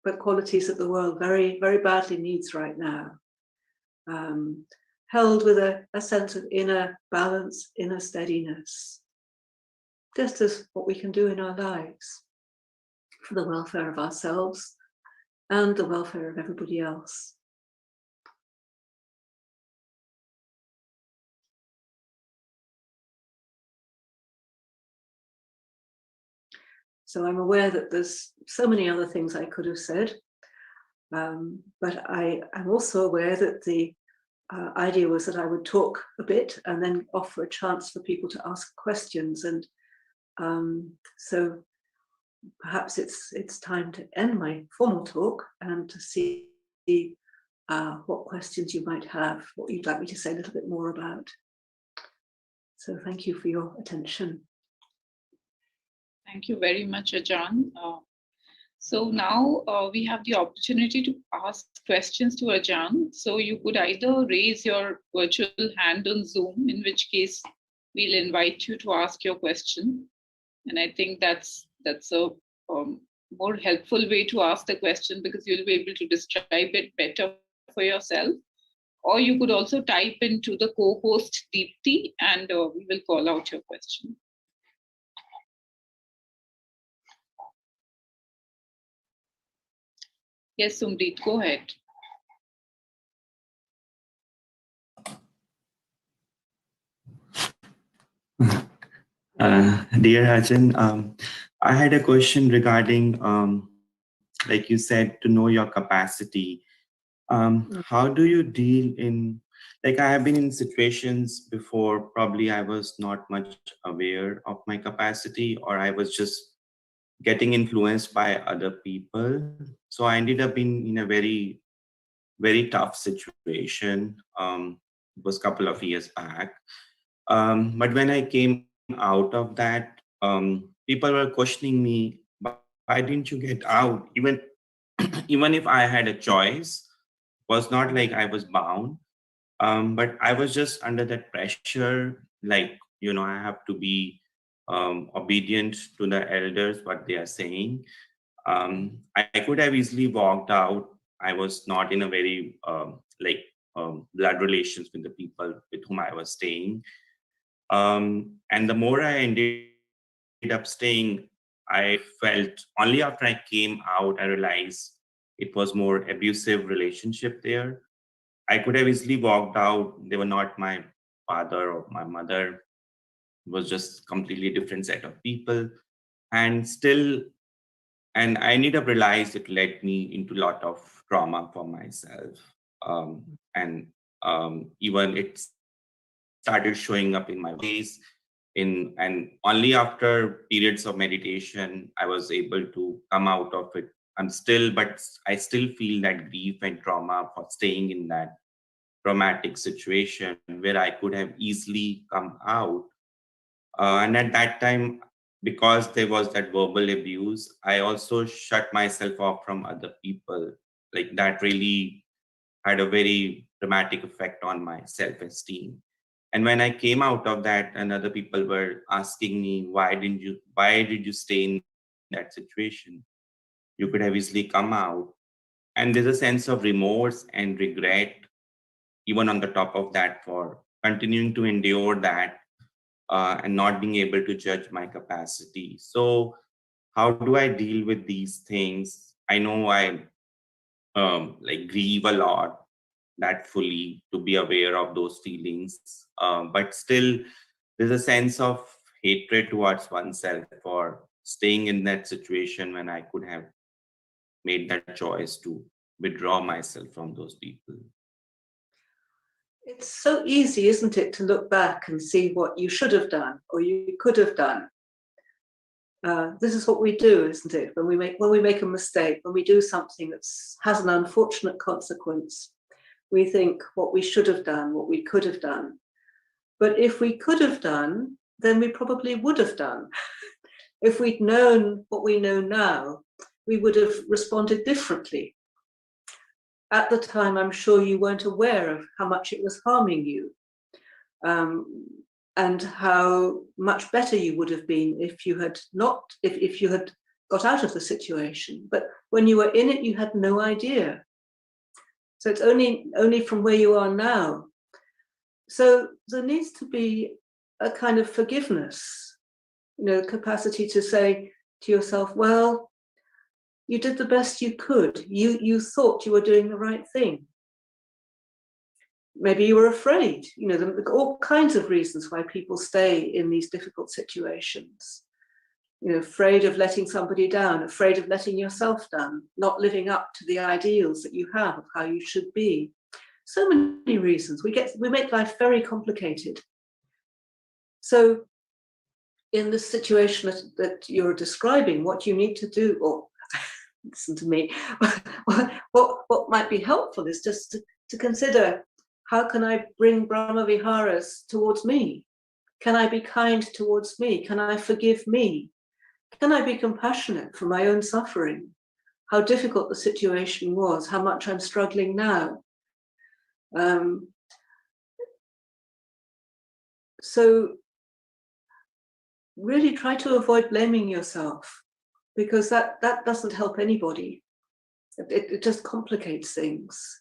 But qualities that the world very, very badly needs right now. Held with a sense of inner balance, inner steadiness. Just as what we can do in our lives for the welfare of ourselves and the welfare of everybody else. So I'm aware that there's so many other things I could have said, but I'm also aware that the idea was that I would talk a bit and then offer a chance for people to ask questions. And so perhaps it's time to end my formal talk and to see what questions you might have, what you'd like me to say a little bit more about. So thank you for your attention. Thank you very much, Ajahn. So now we have the opportunity to ask questions to Ajahn. So you could either raise your virtual hand on Zoom, in which case we'll invite you to ask your question. And I think that's a more helpful way to ask the question, because you'll be able to describe it better for yourself. Or you could also type into the co-host Deepti, and we will call out your question. Yes, Sumrit, go ahead. Dear Ajahn, I had a question regarding, like you said, to know your capacity. How do you deal in, like I have been in situations before, probably I was not much aware of my capacity, or I was just getting influenced by other people. So I ended up in a very, very tough situation. It was a couple of years back. But when I came out of that, people were questioning me, why didn't you get out? Even if I had a choice, was not like I was bound, but I was just under that pressure, like, I have to be obedient to the elders, what they are saying. I could have easily walked out. I was not in a very blood relations with the people with whom I was staying. And the more I ended up staying, I felt only after I came out, I realized it was more abusive relationship there. I could have easily walked out. They were not my father or my mother. It was just completely different set of people. And still, and I ended up realized it led me into a lot of trauma for myself. And even it started showing up in my ways. And only after periods of meditation, I was able to come out of it. But I still feel that grief and trauma for staying in that traumatic situation where I could have easily come out. And at that time, because there was that verbal abuse, I also shut myself off from other people. Like that really had a very dramatic effect on my self-esteem. And when I came out of that, and other people were asking me, why did you stay in that situation? You could have easily come out. And there's a sense of remorse and regret, even on the top of that, for continuing to endure that and not being able to judge my capacity. So how do I deal with these things? I know I grieve a lot, that fully, to be aware of those feelings. But still, there's a sense of hatred towards oneself for staying in that situation when I could have made that choice to withdraw myself from those people. It's so easy, isn't it, to look back and see what you should have done or you could have done. This is what we do, isn't it? When we make a mistake, when we do something that has an unfortunate consequence, we think what we should have done, what we could have done. But if we could have done, then we probably would have done. If we'd known what we know now, we would have responded differently. At the time, I'm sure you weren't aware of how much it was harming you, and how much better you would have been if you had got out of the situation. But when you were in it, you had no idea. So it's only from where you are now. So there needs to be a kind of forgiveness, capacity to say to yourself, well, you did the best you could. You thought you were doing the right thing. Maybe you were afraid. There are all kinds of reasons why people stay in these difficult situations. Afraid of letting somebody down, afraid of letting yourself down, not living up to the ideals that you have of how you should be. So many reasons. We make life very complicated. So in this situation that you're describing, what you need to do, or listen to me, what might be helpful is just to consider, how can I bring Brahma Viharas towards me? Can I be kind towards me? Can I forgive me? Can I be compassionate for my own suffering? how difficult the situation was, how much I'm struggling now. So really try to avoid blaming yourself, because that doesn't help anybody. It just complicates things.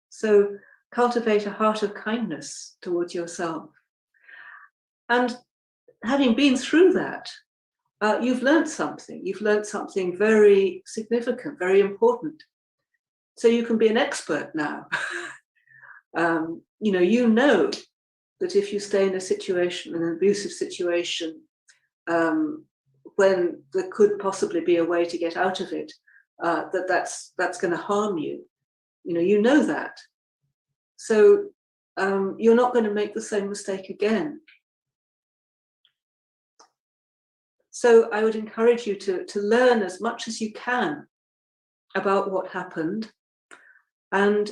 So cultivate a heart of kindness towards yourself. And having been through that, you've learned something. You've learned something very significant, very important. So you can be an expert now. You know that if you stay in a situation, an abusive situation, when there could possibly be a way to get out of it, that's going to harm you. You know that. So you're not going to make the same mistake again. So I would encourage you to learn as much as you can about what happened, and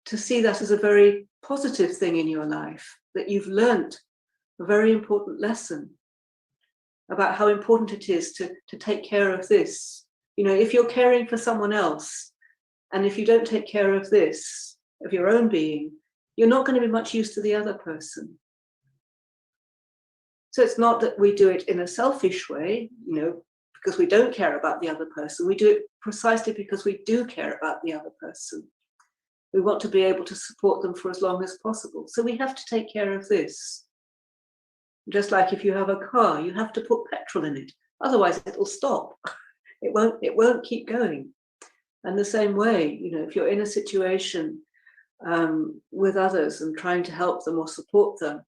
to see that as a very positive thing in your life, that you've learned a very important lesson about how important it is to take care of this. If you're caring for someone else, and if you don't take care of this, of your own being, you're not going to be much use to the other person. So it's not that we do it in a selfish way, because we don't care about the other person. We do it precisely because we do care about the other person. We want to be able to support them for as long as possible. So we have to take care of this. Just like if you have a car, you have to put petrol in it. Otherwise it will stop. It won't keep going. And the same way, if you're in a situation with others and trying to help them or support them,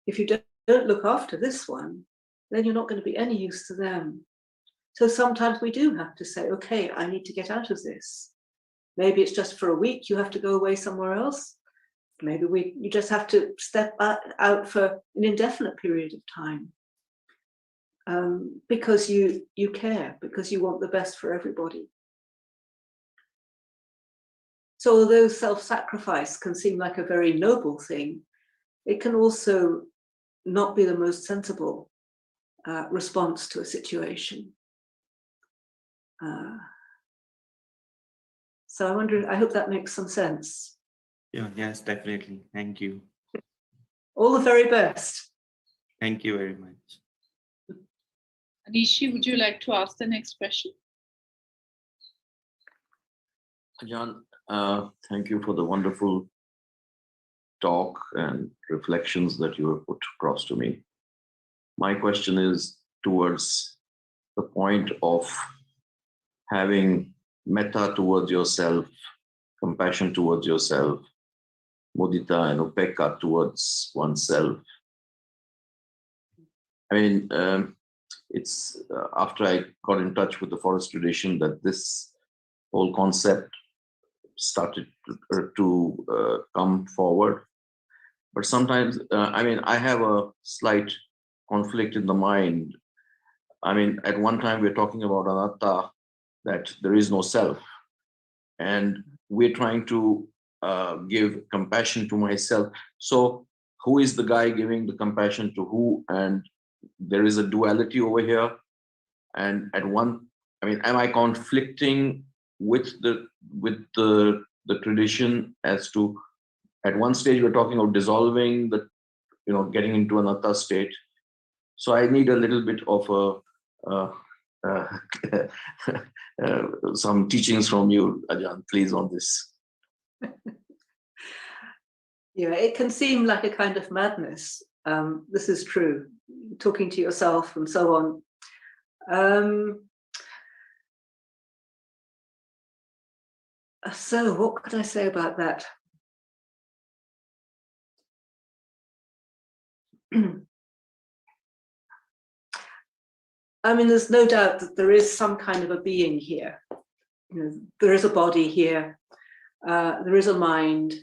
if you don't look after this one, then you're not going to be any use to them. So sometimes we do have to say, okay, I need to get out of this. Maybe it's just for a week, you have to go away somewhere else. Maybe you just have to step out for an indefinite period of time. Because you care, because you want the best for everybody. So although self-sacrifice can seem like a very noble thing, it can also not be the most sensible response to a situation. So I hope that makes some sense. Yeah, yes, definitely. Thank you. All the very best. Thank you very much. Anishi, would you like to ask the next question? Ajahn, thank you for the wonderful talk and reflections that you have put across to me. My question is towards the point of having metta towards yourself, compassion towards yourself, mudita and upekkha towards oneself. I mean, it's after I got in touch with the forest tradition that this whole concept started to come forward. But sometimes, I have a slight conflict in the mind. At one time we're talking about anatta, that there is no self. And we're trying to give compassion to myself. So who is the guy giving the compassion to who? And there is a duality over here. And am I conflicting with the tradition as to, at one stage we're talking of dissolving getting into anatta state. So I need a little bit of some teachings from you, Ajahn, please, on this. Yeah, it can seem like a kind of madness. This is true. Talking to yourself and so on. So what could I say about that? There's no doubt that there is some kind of a being here. There is a body here. There is a mind.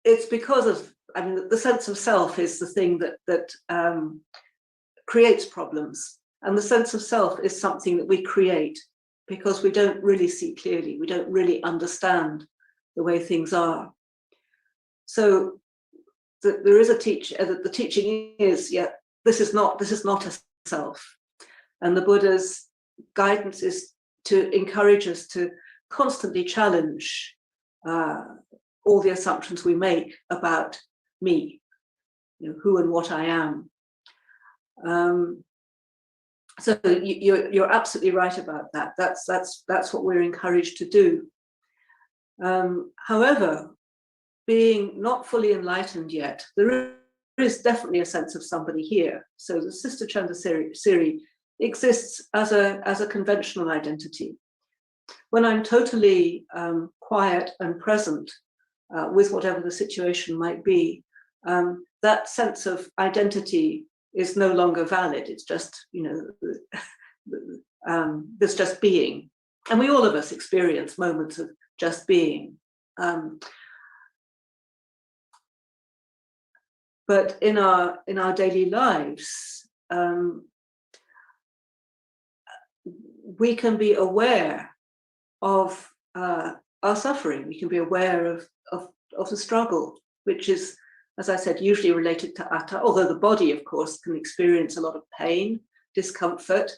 It's because of, the sense of self is the thing that creates problems. And the sense of self is something that we create because we don't really see clearly. We don't really understand the way things are. So there is a teaching. The teaching is, this is not a self. And the Buddha's guidance is to encourage us to constantly challenge all the assumptions we make about me, who and what I am. So you're absolutely right about that. That's what we're encouraged to do. However, being not fully enlightened yet, there is definitely a sense of somebody here. So the Sister Candasirī exists as a conventional identity. When I'm totally quiet and present with whatever the situation might be, that sense of identity is no longer valid. It's just, there's just being. And all of us experience moments of just being. But in our daily lives, we can be aware of our suffering. We can be aware of the struggle, which is, as I said, usually related to atta, although the body, of course, can experience a lot of pain, discomfort,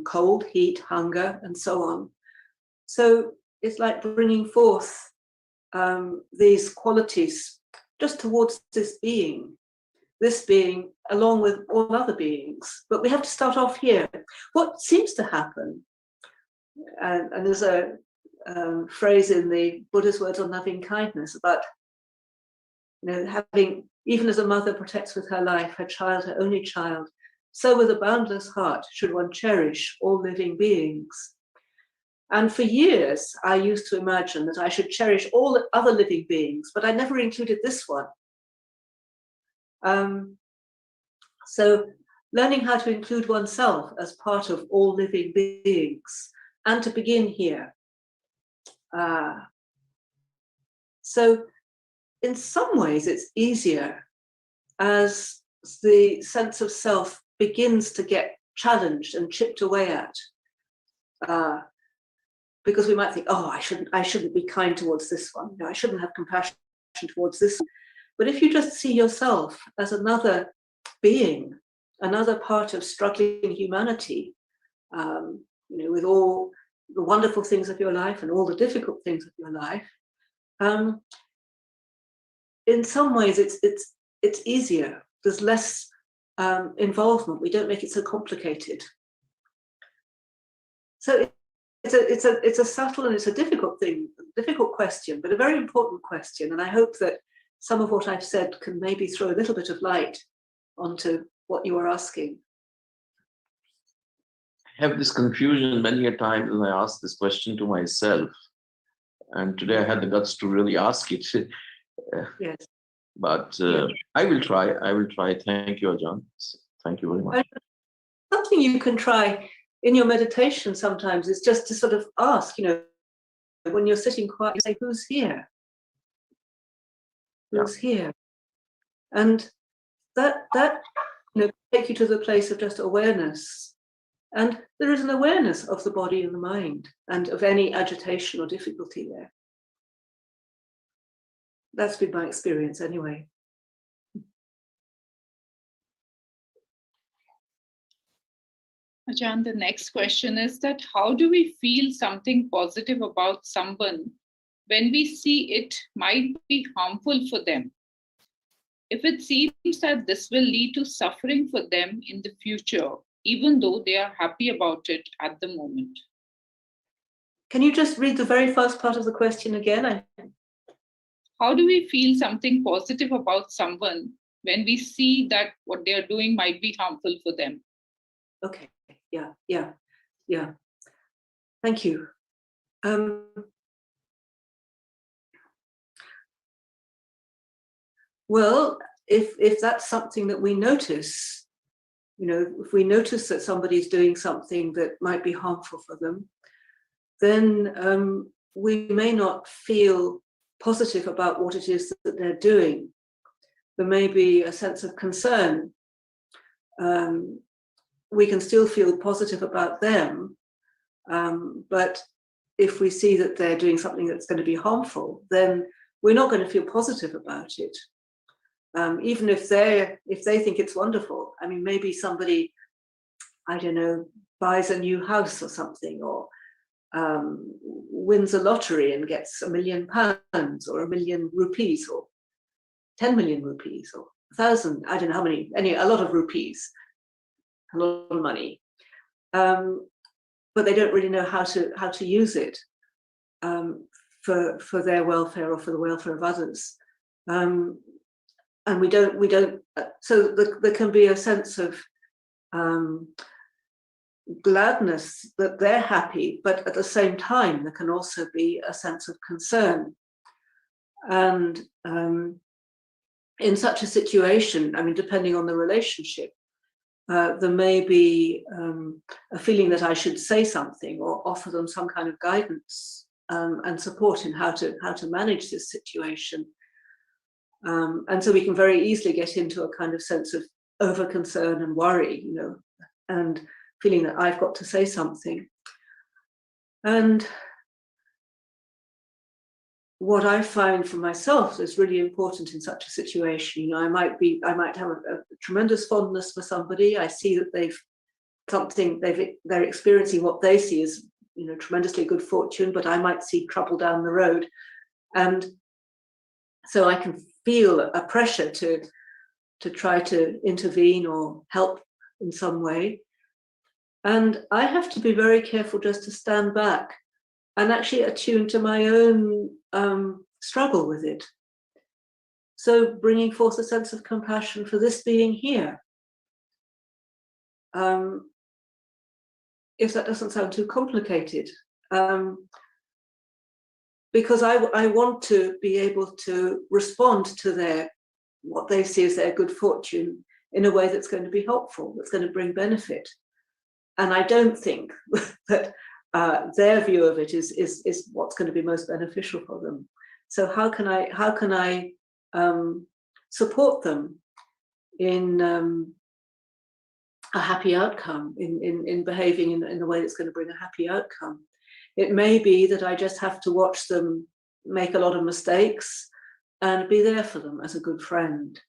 cold, heat, hunger, and so on. So it's like bringing forth these qualities just towards this being along with all other beings. But we have to start off here. What seems to happen, and there's a phrase in the Buddha's words on loving kindness about having, even as a mother protects with her life her child, her only child, so with a boundless heart should one cherish all living beings. And for years, I used to imagine that I should cherish all the other living beings, but I never included this one. So learning how to include oneself as part of all living beings, and to begin here. So in some ways, it's easier as the sense of self begins to get challenged and chipped away at. Because we might think, oh, I shouldn't be kind towards this one. I shouldn't have compassion towards this one. But if you just see yourself as another being, another part of struggling humanity, with all the wonderful things of your life and all the difficult things of your life, in some ways it's easier. There's less involvement. We don't make it so complicated. So it's a subtle and it's a difficult question, but a very important question. And I hope that some of what I've said can maybe throw a little bit of light onto what you are asking. I have this confusion many a time when I ask this question to myself. And today I had the guts to really ask it. Yes. But I will try. Thank you, Ajahn. Thank you very much. Something you can try in your meditation sometimes is just to sort of ask, when you're sitting quiet, you say, who's here? Who's here? And that take you to the place of just awareness. And there is an awareness of the body and the mind and of any agitation or difficulty there. That's been my experience anyway. Ajahn, the next question is that how do we feel something positive about someone when we see it might be harmful for them? If it seems that this will lead to suffering for them in the future, even though they are happy about it at the moment. Can you just read the very first part of the question again? How do we feel something positive about someone when we see that what they are doing might be harmful for them? Okay, yeah. Thank you. Well, if that's something that we notice, if we notice that somebody's doing something that might be harmful for them, then we may not feel positive about what it is that they're doing. There may be a sense of concern. We can still feel positive about them, but if we see that they're doing something that's going to be harmful, then we're not going to feel positive about it. Even if they think it's wonderful. I mean, maybe somebody I don't know, buys a new house or something, or wins a lottery and gets £1 million or 1 million rupees or 10 million rupees or 1,000, I don't know how many, a lot of rupees, a lot of money, but they don't really know how to use it for their welfare or for the welfare of others, and we don't. So there can be a sense of gladness that they're happy, but at the same time there can also be a sense of concern. And in such a situation, I mean, depending on the relationship, there may be a feeling that I should say something or offer them some kind of guidance and support in how to manage this situation. And so we can very easily get into a kind of sense of over concern and worry, and feeling that I've got to say something. And what I find for myself is really important in such a situation, I might have a tremendous fondness for somebody. I see that they're experiencing what they see as, tremendously good fortune, but I might see trouble down the road. And so I can feel a pressure to try to intervene or help in some way. And I have to be very careful just to stand back and actually attune to my own struggle with it. So bringing forth a sense of compassion for this being here. If that doesn't sound too complicated, because I want to be able to respond to what they see as their good fortune in a way that's going to be helpful, that's going to bring benefit. And I don't think that their view of it is what's going to be most beneficial for them. So how can I support them in a happy outcome, in behaving in a way that's going to bring a happy outcome? It may be that I just have to watch them make a lot of mistakes and be there for them as a good friend.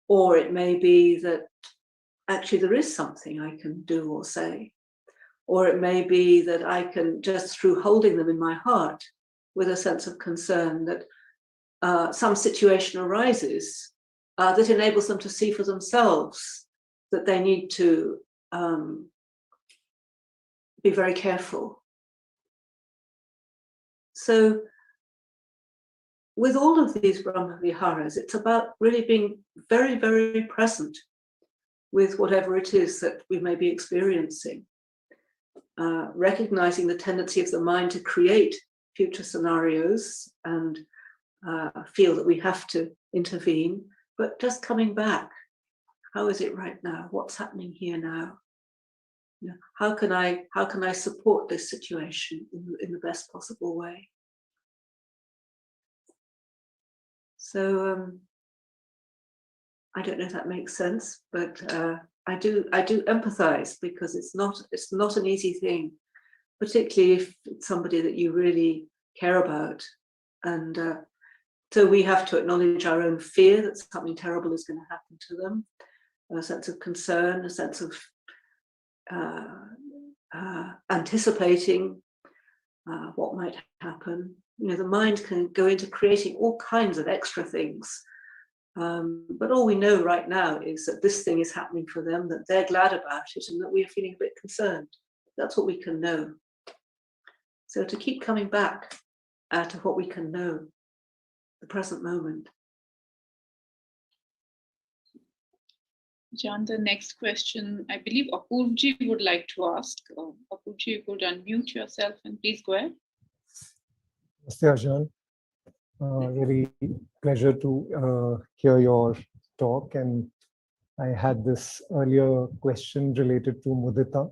Or it may be that actually there is something I can do or say. Or it may be that I can, just through holding them in my heart with a sense of concern, that some situation arises that enables them to see for themselves that they need to be very careful. So with all of these Brahma Viharas, it's about really being very, very present with whatever it is that we may be experiencing. Recognizing the tendency of the mind to create future scenarios and feel that we have to intervene, but just coming back. How is it right now? What's happening here now? How can I support this situation in the best possible way? So I don't know if that makes sense, but I do empathize, because it's not an easy thing, particularly if it's somebody that you really care about. And so we have to acknowledge our own fear that something terrible is going to happen to them, a sense of concern, a sense of anticipating what might happen. The mind can go into creating all kinds of extra things. But all we know right now is that this thing is happening for them, that they're glad about it, and that we are feeling a bit concerned. That's what we can know. So to keep coming back to what we can know, the present moment. John, the next question, I believe Apurji would like to ask. Apurji, you could unmute yourself and please go ahead. Namaste, Ajahn. Very pleasure to hear your talk, and I had this earlier question related to mudita,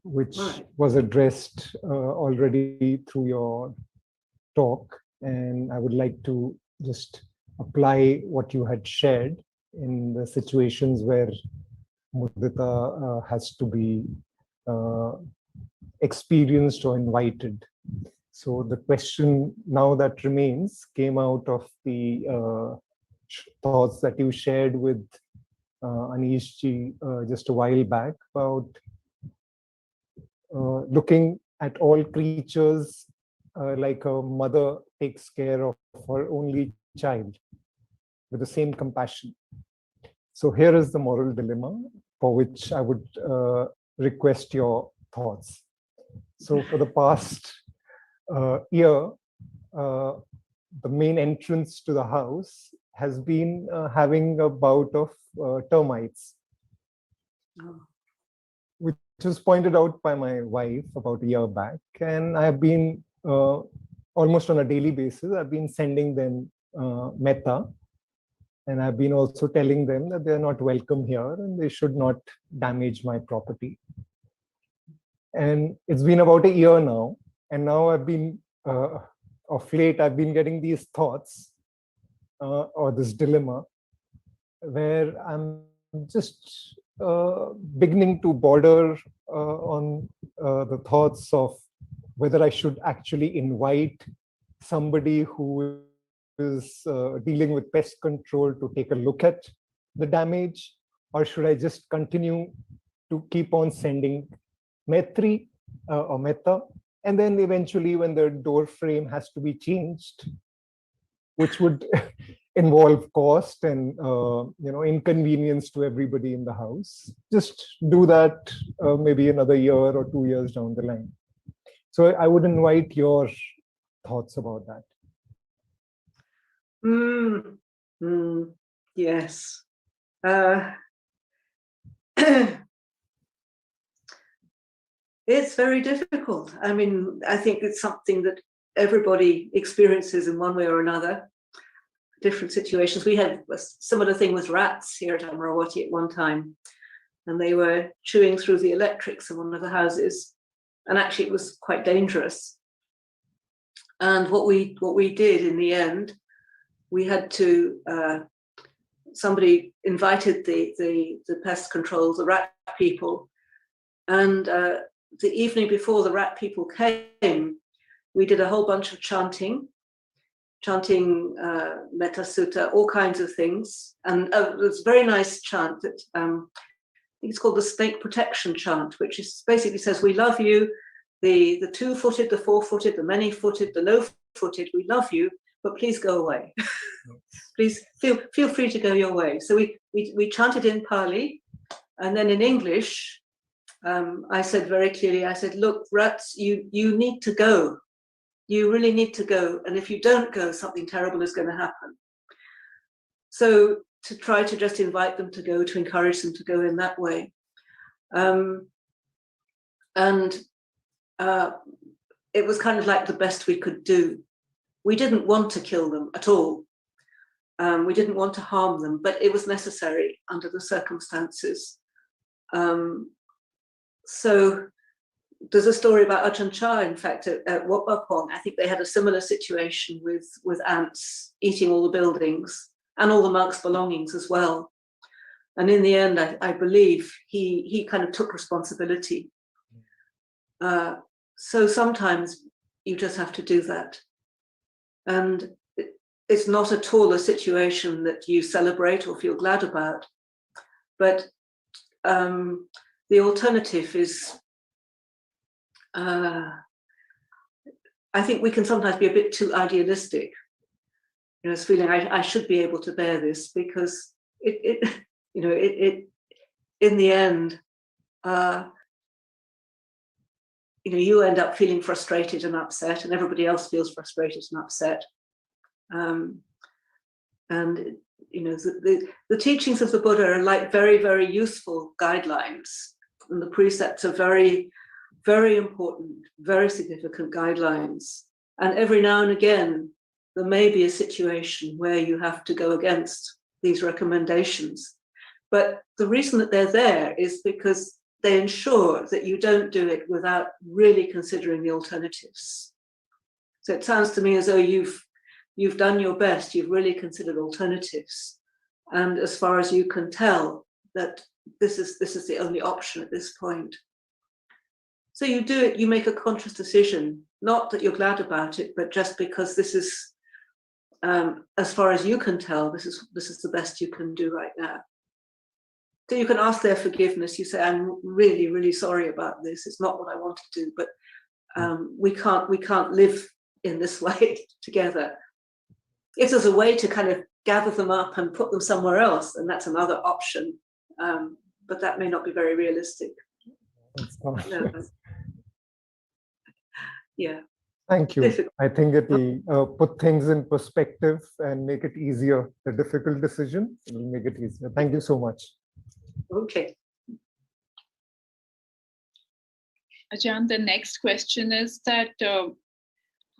which was addressed already through your talk, and I would like to just apply what you had shared in the situations where mudita has to be experienced or invited. So the question now that remains came out of the thoughts that you shared with Anishji just a while back about looking at all creatures like a mother takes care of her only child with the same compassion. So here is the moral dilemma for which I would request your thoughts. So for the past year, the main entrance to the house has been having a bout of termites, which was pointed out by my wife about a year back. And I've been almost on a daily basis, I've been sending them metta. And I've been also telling them that they're not welcome here and they should not damage my property. And it's been about a year now. And now I've been, of late, I've been getting these thoughts or this dilemma where I'm just beginning to border on the thoughts of whether I should actually invite somebody who is dealing with pest control to take a look at the damage, or should I just continue to keep on sending Maitri or metta, and then eventually when the door frame has to be changed, which would involve cost and inconvenience to everybody in the house, just do that maybe another year or 2 years down the line. So I would invite your thoughts about that. Yes. It's very difficult. I mean, I think it's something that everybody experiences in one way or another. Different situations. We had a similar thing with rats here at Amaravati at one time, and they were chewing through the electrics in one of the houses, and actually it was quite dangerous. And what we did in the end, we had to, somebody invited the pest control, the rat people, and the evening before the rat people came, we did a whole bunch of chanting Mettacittena, all kinds of things. And it was a very nice chant that I think it's called the snake protection chant, which is basically says, we love you, the two-footed, the four-footed, the many-footed, the low-footed, we love you, but please go away. Please feel free to go your way. So we chanted in Pali, and then in English, I said very clearly, I said, look, rats, you need to go. You really need to go. And if you don't go, something terrible is going to happen. So to try to just invite them to go, to encourage them to go in that way. It was kind of like the best we could do. We didn't want to kill them at all. We didn't want to harm them, but it was necessary under the circumstances. So there's a story about Ajahn Chah, in fact, at Wat Pah Pong. I think they had a similar situation with ants eating all the buildings and all the monks' belongings as well. And in the end, I believe he kind of took responsibility. So sometimes you just have to do that. And it's not at all a situation that you celebrate or feel glad about. But the alternative is, I think we can sometimes be a bit too idealistic. It's feeling I should be able to bear this, because it in the end, you end up feeling frustrated and upset, and everybody else feels frustrated and upset. The teachings of the Buddha are like very, very useful guidelines, and the precepts are very, very important, very significant guidelines. And every now and again, there may be a situation where you have to go against these recommendations. But the reason that they're there is because they ensure that you don't do it without really considering the alternatives. So it sounds to me as though you've done your best, you've really considered alternatives. And as far as you can tell, that this is the only option at this point. So you do it, you make a conscious decision, not that you're glad about it, but just because this is, as far as you can tell, this is the best you can do right now. So you can ask their forgiveness. You say, I'm really, really sorry about this. It's not what I want to do, but we can't live in this way together. If there's a way to kind of gather them up and put them somewhere else, then that's another option. But that may not be very realistic. No. Yeah. Thank you. Difficult. I think it will put things in perspective and make it easier. The difficult decision will make it easier. Thank you so much. Okay. Ajahn, the next question is that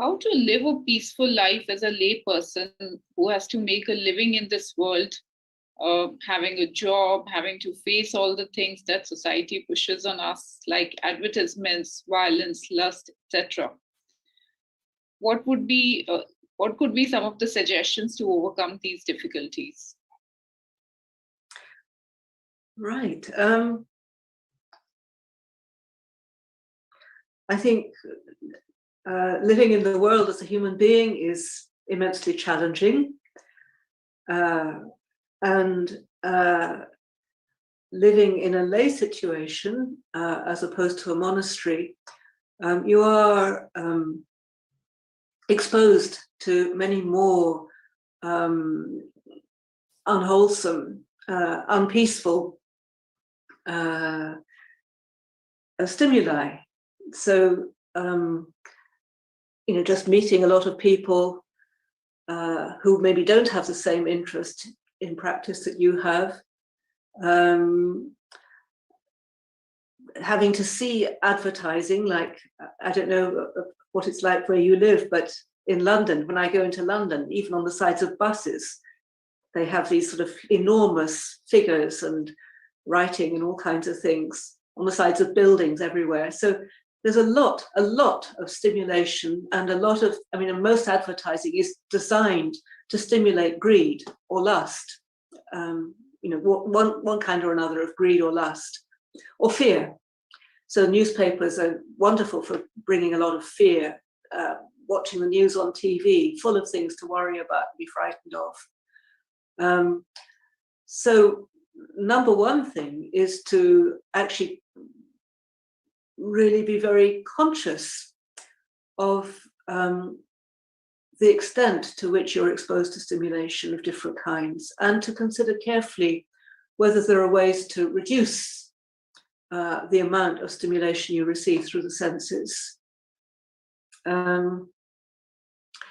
how to live a peaceful life as a lay person who has to make a living in this world, having a job, having to face all the things that society pushes on us, like advertisements, violence, lust, etc. What could be some of the suggestions to overcome these difficulties? Right. I think living in the world as a human being is immensely challenging. And living in a lay situation, as opposed to a monastery, you are exposed to many more unwholesome, unpeaceful stimuli. So, just meeting a lot of people who maybe don't have the same interest in practice that you have, having to see advertising, like, I don't know what it's like where you live, but in London, when I go into London, even on the sides of buses, they have these sort of enormous figures and writing and all kinds of things on the sides of buildings everywhere. So there's a lot of stimulation, and a lot of, and most advertising is designed to stimulate greed or lust, one kind or another of greed or lust, or fear. So newspapers are wonderful for bringing a lot of fear, watching the news on TV, full of things to worry about and be frightened of. So number one thing is to actually really be very conscious of the extent to which you're exposed to stimulation of different kinds, and to consider carefully whether there are ways to reduce the amount of stimulation you receive through the senses.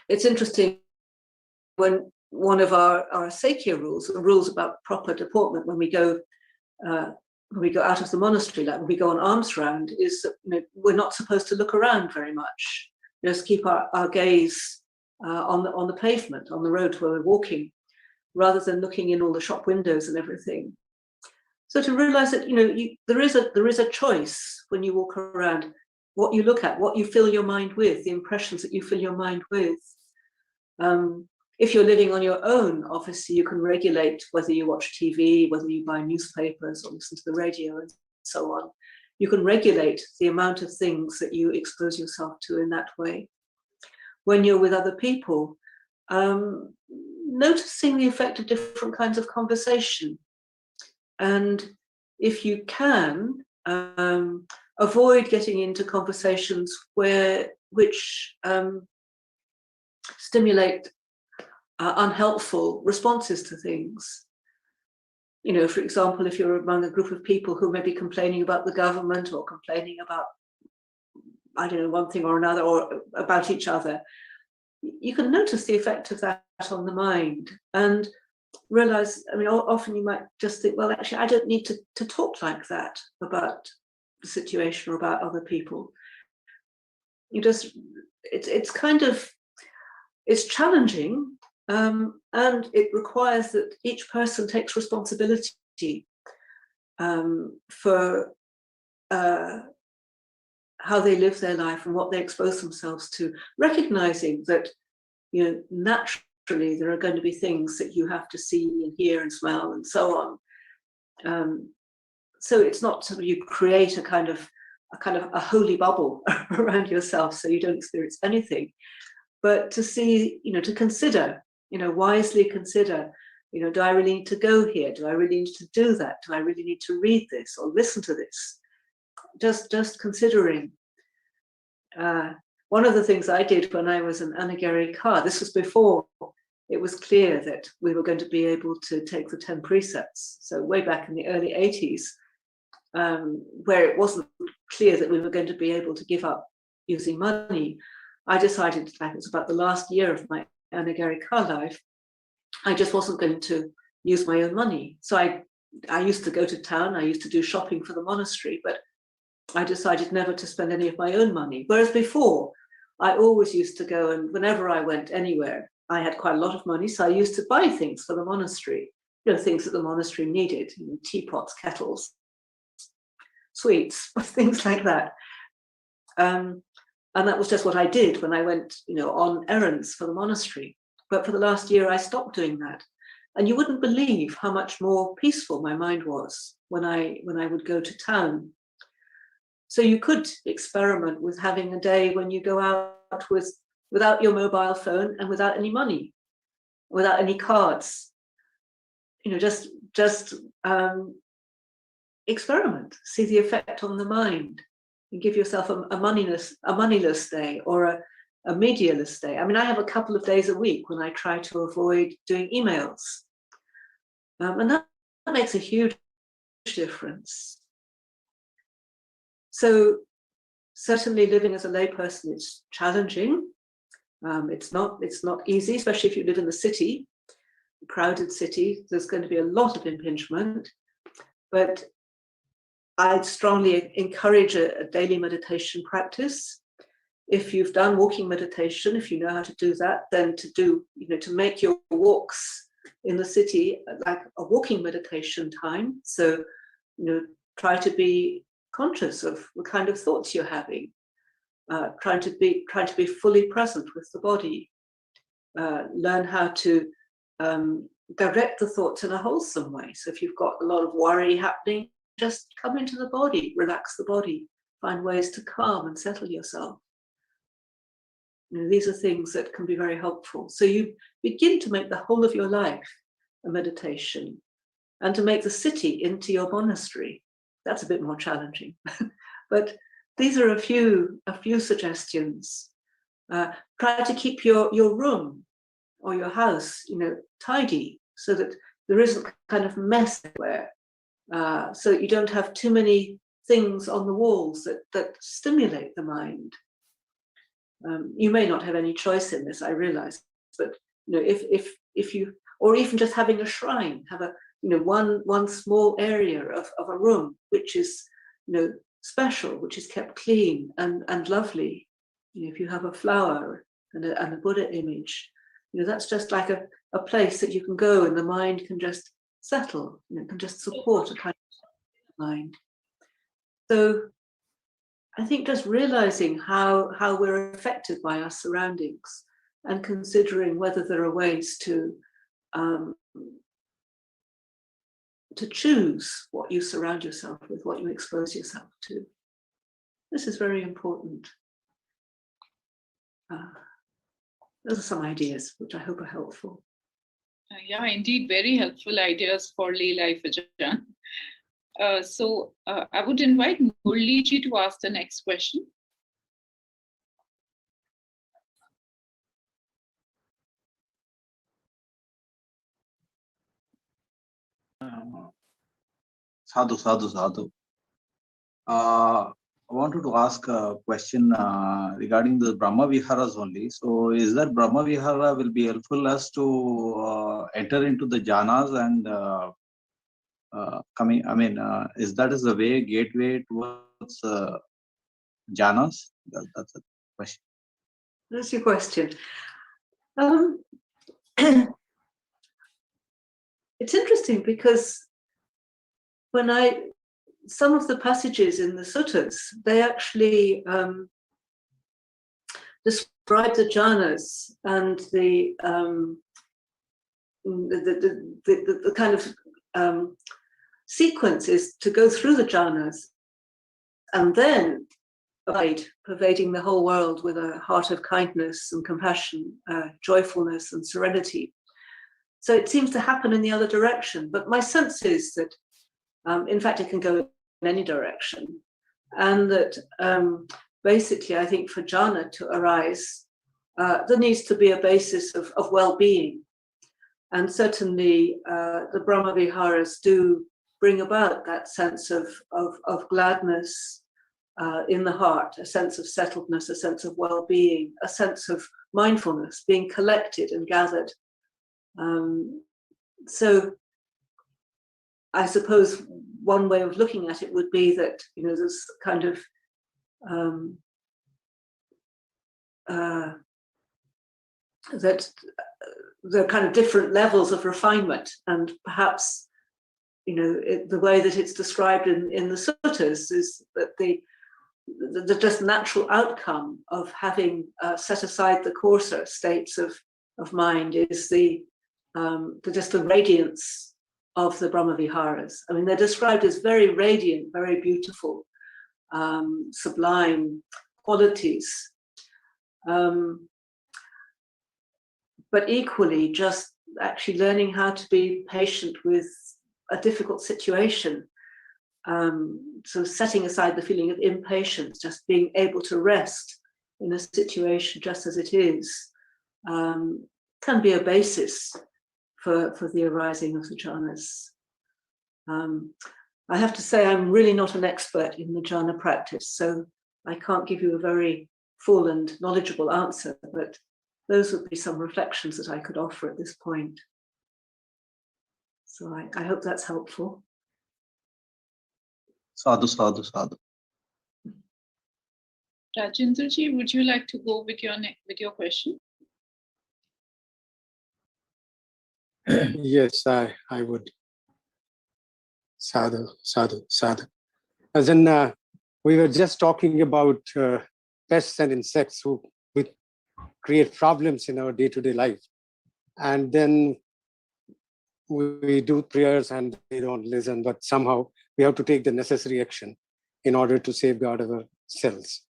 It's interesting, when one of our Sakya rules, the rules about proper deportment when we go out of the monastery, like when we go on alms round, is that we're not supposed to look around very much. Just keep our gaze on the pavement, on the road where we're walking, rather than looking in all the shop windows and everything. So to realize that there is a choice when you walk around, what you look at, what you fill your mind with, the impressions that you fill your mind with. If you're living on your own, obviously you can regulate whether you watch TV, whether you buy newspapers or listen to the radio and so on. You can regulate the amount of things that you expose yourself to in that way. When you're with other people, noticing the effect of different kinds of conversation. And if you can, avoid getting into conversations which stimulate unhelpful responses to things. For example, if you're among a group of people who may be complaining about the government or complaining about, one thing or another, or about each other, you can notice the effect of that on the mind and realize, often you might just think, well, actually, I don't need to talk like that about the situation or about other people. It's challenging, and it requires that each person takes responsibility for how they live their life and what they expose themselves to, recognizing that naturally there are going to be things that you have to see and hear and smell and so on. So it's not sort of you create a kind of a holy bubble around yourself so you don't experience anything, but to see, to consider, wisely consider You know, do I really need to go here? Do I really need to do that? Do I really need to read this or listen to this? Just considering. One of the things I did when I was an Anagarika, this was before it was clear that we were going to be able to take the 10 precepts. So way back in the early 80s, where it wasn't clear that we were going to be able to give up using money, I decided, like it was about the last year of my Anagarika life, I just wasn't going to use my own money. So I used to go to town, I used to do shopping for the monastery, but I decided never to spend any of my own money. Whereas before, I always used to go, and whenever I went anywhere, I had quite a lot of money, so I used to buy things for the monastery, you know, things that the monastery needed, you know, teapots, kettles, sweets, things like that. And that was just what I did when I went, you know, on errands for the monastery. But for the last year, I stopped doing that. And you wouldn't believe how much more peaceful my mind was when I would go to town. So you could experiment with having a day when you go out without your mobile phone and without any money, without any cards. You know, just experiment, see the effect on the mind, and give yourself a moneyless day or a medialess day. I mean, I have a couple of days a week when I try to avoid doing emails, and that makes a huge difference. So certainly living as a layperson is challenging. It's not easy, especially if you live in the city, a crowded city. There's going to be a lot of impingement, but I'd strongly encourage a daily meditation practice. If you've done walking meditation, if you know how to do that, then to make your walks in the city like a walking meditation time. So, you know, try to be conscious of the kind of thoughts you're having, trying to be fully present with the body, learn how to direct the thoughts in a wholesome way. So if you've got a lot of worry happening, just come into the body, relax the body, find ways to calm and settle yourself. You know, these are things that can be very helpful. So you begin to make the whole of your life a meditation, and to make the city into your monastery. That's a bit more challenging, but these are a few suggestions. Try to keep your room or your house, you know, tidy, so that there isn't kind of mess everywhere, so that you don't have too many things on the walls that stimulate the mind. You may not have any choice in this, I realize, but you know, if you, or even just having a shrine, have a, you know, one small area of a room which is, you know, special, which is kept clean and lovely. You know, if you have a flower and a Buddha image, you know, that's just like a place that you can go and the mind can just settle, you know, can just support a kind of mind. So I think just realizing how we're affected by our surroundings and considering whether there are ways to choose what you surround yourself with, what you expose yourself to. This is very important. Those are some ideas which I hope are helpful. Yeah, indeed, very helpful ideas for lay life, Ajahn. So I would invite Murliji to ask the next question. Sadhu. I wanted to ask a question regarding the Brahma Viharas only. So is that Brahma Vihara will be helpful us to enter into the jhanas and coming, I mean, is that is the way, gateway towards jhanas? That's a question. That's your question. It's interesting because some of the passages in the suttas, they actually describe the jhanas and the kind of sequence is to go through the jhanas and then pervading the whole world with a heart of kindness and compassion, joyfulness and serenity. So it seems to happen in the other direction. But my sense is that, in fact, it can go in any direction. And that basically, I think for jhana to arise, there needs to be a basis of well-being. And certainly the Brahma Viharas do bring about that sense of gladness in the heart, a sense of settledness, a sense of well-being, a sense of mindfulness, being collected and gathered. So I suppose one way of looking at it would be that, you know, there's kind of that there are kind of different levels of refinement, and perhaps, you know, the way that it's described in the suttas is that the just natural outcome of having set aside the coarser states of mind is just the radiance of the Brahma Viharas. I mean, they're described as very radiant, very beautiful, sublime qualities. But equally, just actually learning how to be patient with a difficult situation. So setting aside the feeling of impatience, just being able to rest in a situation just as it is, can be a basis for the arising of the jhanas. I have to say, I'm really not an expert in the jhana practice, so I can't give you a very full and knowledgeable answer, but those would be some reflections that I could offer at this point. So I hope that's helpful. Sadhu, sadhu, sadhu. Rajendraji, would you like to go with your question? Yes, I would. Sadhu, sadhu, sadhu. As in, we were just talking about pests and insects who create problems in our day-to-day life. And then we do prayers and they don't listen, but somehow we have to take the necessary action in order to safeguard ourselves.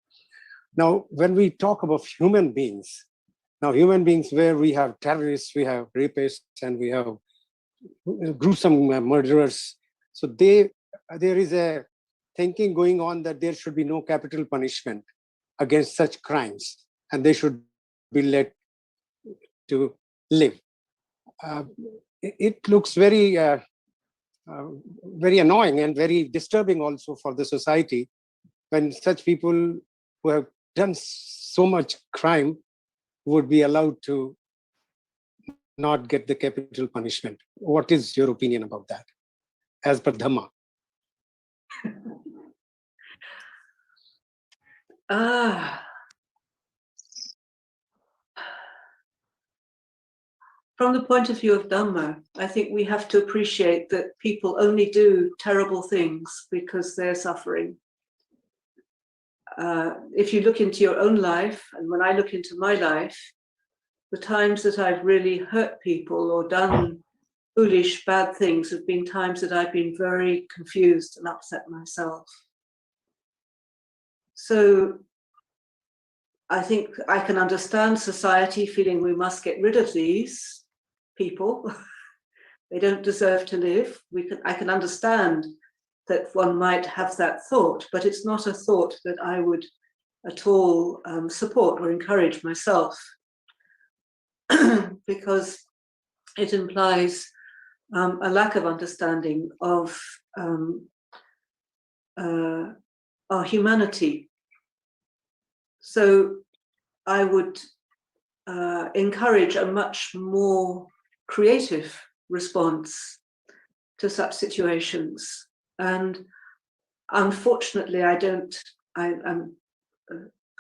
Now, when we talk about human beings, where we have terrorists, we have rapists, and we have gruesome murderers. So there is a thinking going on that there should be no capital punishment against such crimes, and they should be let to live. It looks very, very annoying and very disturbing also for the society when such people who have done so much crime would be allowed to not get the capital punishment. What is your opinion about that, as per Dhamma? From the point of view of Dhamma, I think we have to appreciate that people only do terrible things because they're suffering. If you look into your own life, and when I look into my life, the times that I've really hurt people or done foolish, bad things have been times that I've been very confused and upset myself. So I think I can understand society feeling we must get rid of these people. They don't deserve to live. I can understand that one might have that thought, but it's not a thought that I would at all support or encourage myself, because it implies a lack of understanding of our humanity. So I would encourage a much more creative response to such situations. And unfortunately, I don't know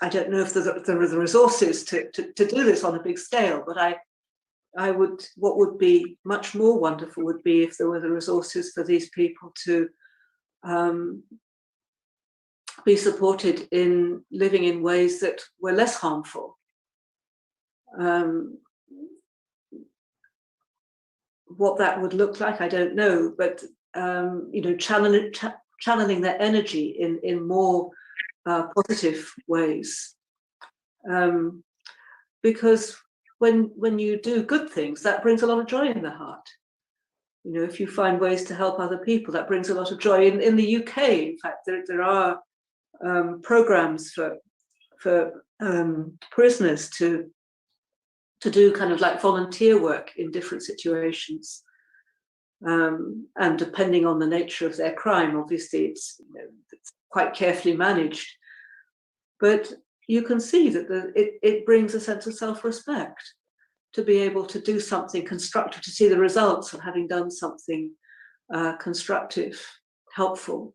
if there are the resources to do this on a big scale, but what would be much more wonderful would be if there were the resources for these people to be supported in living in ways that were less harmful. What that would look like, I don't know, but channeling their energy in more positive ways, because when you do good things, that brings a lot of joy in the heart. You know, if you find ways to help other people, that brings a lot of joy. In the UK, in fact, there are programs for prisoners to do kind of like volunteer work in different situations. And depending on the nature of their crime, obviously it's quite carefully managed. But you can see that it brings a sense of self-respect to be able to do something constructive, to see the results of having done something constructive, helpful.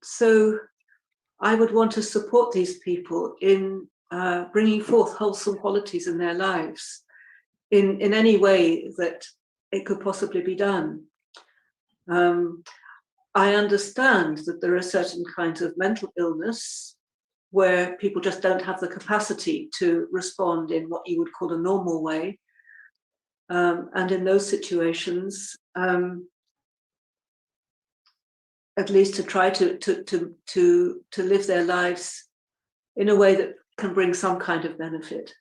So I would want to support these people in bringing forth wholesome qualities in their lives in any way that it could possibly be done. I understand that there are certain kinds of mental illness where people just don't have the capacity to respond in what you would call a normal way. And in those situations, at least to try to live their lives in a way that can bring some kind of benefit.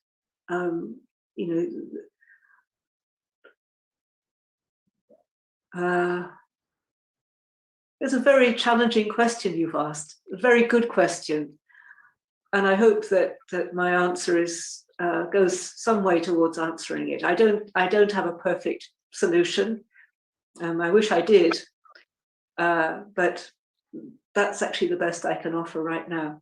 It's a very challenging question you've asked, a very good question. And I hope that my answer goes some way towards answering it. I don't have a perfect solution. I wish I did, but that's actually the best I can offer right now.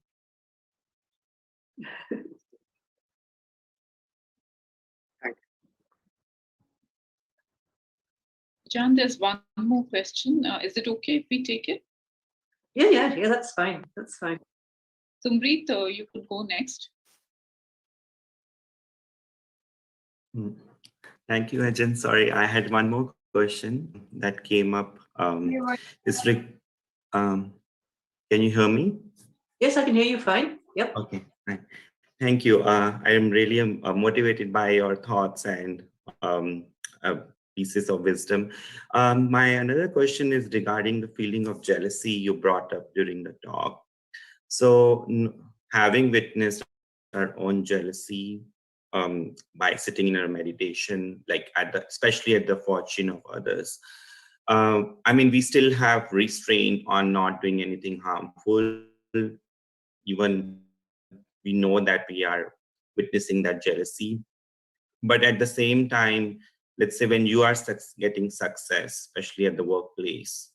John, there's one more question. Is it okay if we take it? Yeah, that's fine. That's fine. Sumrit, you could go next. Thank you, Ajahn. Sorry, I had one more question that came up. Can you hear me? Yes, I can hear you fine. Yep. Okay, fine. Thank you. I am really motivated by your thoughts and pieces of wisdom. My another question is regarding the feeling of jealousy you brought up during the talk. So having witnessed our own jealousy by sitting in our meditation, like especially at the fortune of others, I mean, we still have restraint on not doing anything harmful, even we know that we are witnessing that jealousy. But at the same time, let's say when you are getting success, especially at the workplace,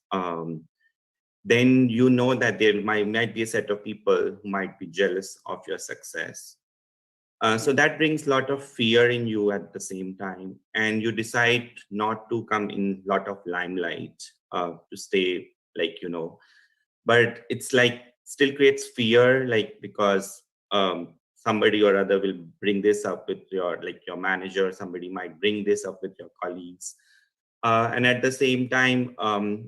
then you know that there might be a set of people who might be jealous of your success. So that brings a lot of fear in you at the same time, and you decide not to come in a lot of limelight to stay but it's like still creates fear, like because somebody or other will bring this up with your manager, somebody might bring this up with your colleagues. And at the same time,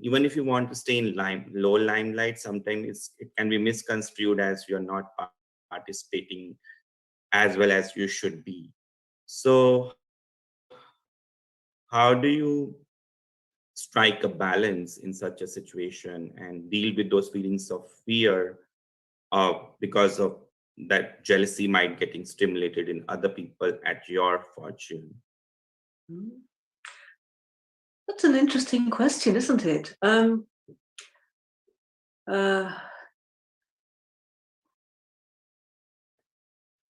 even if you want to stay in low limelight, sometimes it can be misconstrued as you're not participating as well as you should be. So how do you strike a balance in such a situation and deal with those feelings of fear because of that jealousy might getting stimulated in other people at your fortune? That's an interesting question, isn't it?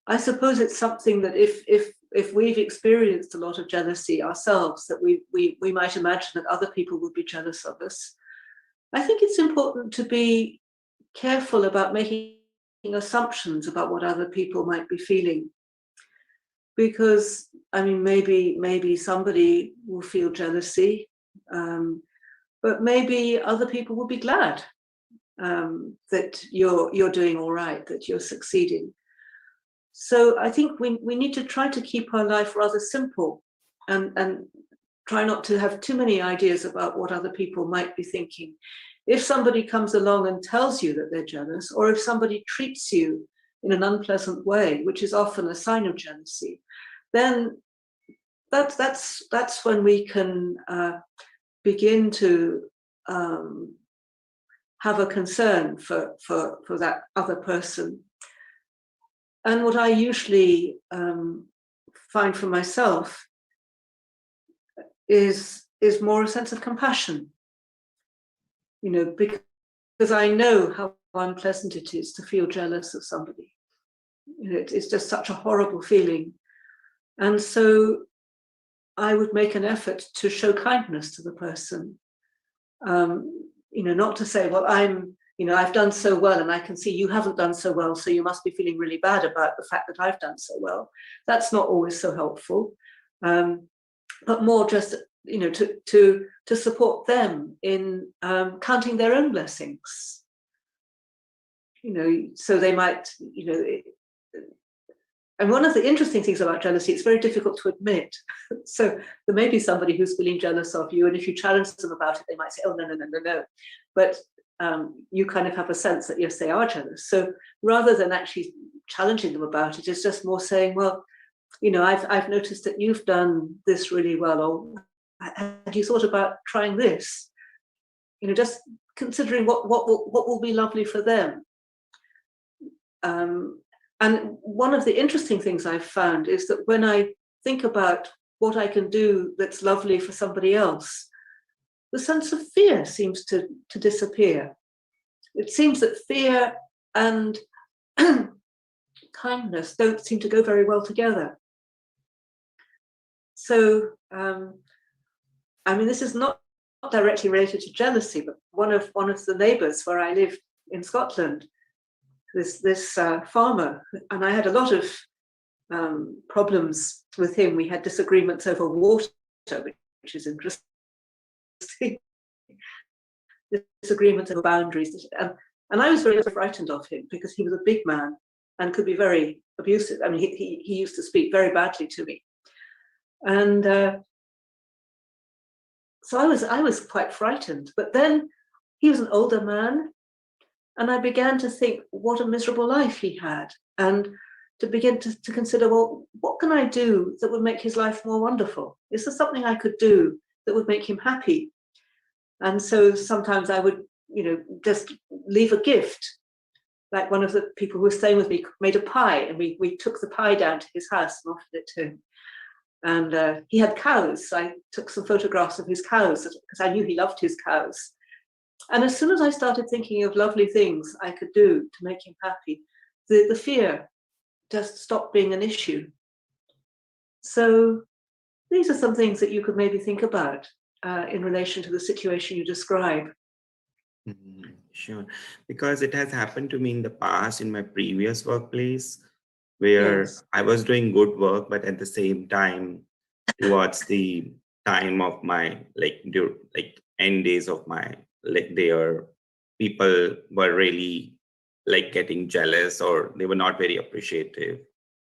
I suppose it's something that if we've experienced a lot of jealousy ourselves, that we might imagine that other people would be jealous of us. I think it's important to be careful about making assumptions about what other people might be feeling, because I mean maybe somebody will feel jealousy, but maybe other people will be glad that you're doing all right, that you're succeeding. So I think we need to try to keep our life rather simple and try not to have too many ideas about what other people might be thinking. If somebody comes along and tells you that they're jealous, or if somebody treats you in an unpleasant way, which is often a sign of jealousy, then that's when we can begin to have a concern for that other person. And what I usually find for myself is more a sense of compassion, you know, because I know how unpleasant it is to feel jealous of somebody. You know, it's just such a horrible feeling. And so I would make an effort to show kindness to the person. You know, not to say, well, I've done so well and I can see you haven't done so well, so you must be feeling really bad about the fact that I've done so well. That's not always so helpful. But more just, you know, to support them in counting their own blessings. You know, so they might, you know, and one of the interesting things about jealousy, it's very difficult to admit. So there may be somebody who's feeling jealous of you, and if you challenge them about it, they might say, oh, no. But you kind of have a sense that, yes, they are jealous. So rather than actually challenging them about it, it's just more saying, well, you know, I've noticed that you've done this really well, or have you thought about trying this? You know, just considering what will be lovely for them. And one of the interesting things I've found is that when I think about what I can do that's lovely for somebody else, the sense of fear seems to disappear. It seems that fear and kindness don't seem to go very well together. So, I mean, this is not directly related to jealousy, but one of the neighbours where I live in Scotland, this farmer, and I had a lot of problems with him. We had disagreements over water, which is interesting. Disagreements over boundaries, and I was very frightened of him because he was a big man and could be very abusive. I mean, he used to speak very badly to me, and so I was quite frightened. But then he was an older man, and I began to think what a miserable life he had, and to begin to consider, well, what can I do that would make his life more wonderful? Is there something I could do that would make him happy? And so sometimes I would, you know, just leave a gift. Like one of the people who was staying with me made a pie, and we took the pie down to his house and offered it to him. And he had cows. So I took some photographs of his cows because I knew he loved his cows. And as soon as I started thinking of lovely things I could do to make him happy, the fear just stopped being an issue. So these are some things that you could maybe think about in relation to the situation you describe. Sure, because it has happened to me in the past in my previous workplace where Yes. I was doing good work, but at the same time, towards the time of my end days of my there, people were really getting jealous, or they were not very appreciative,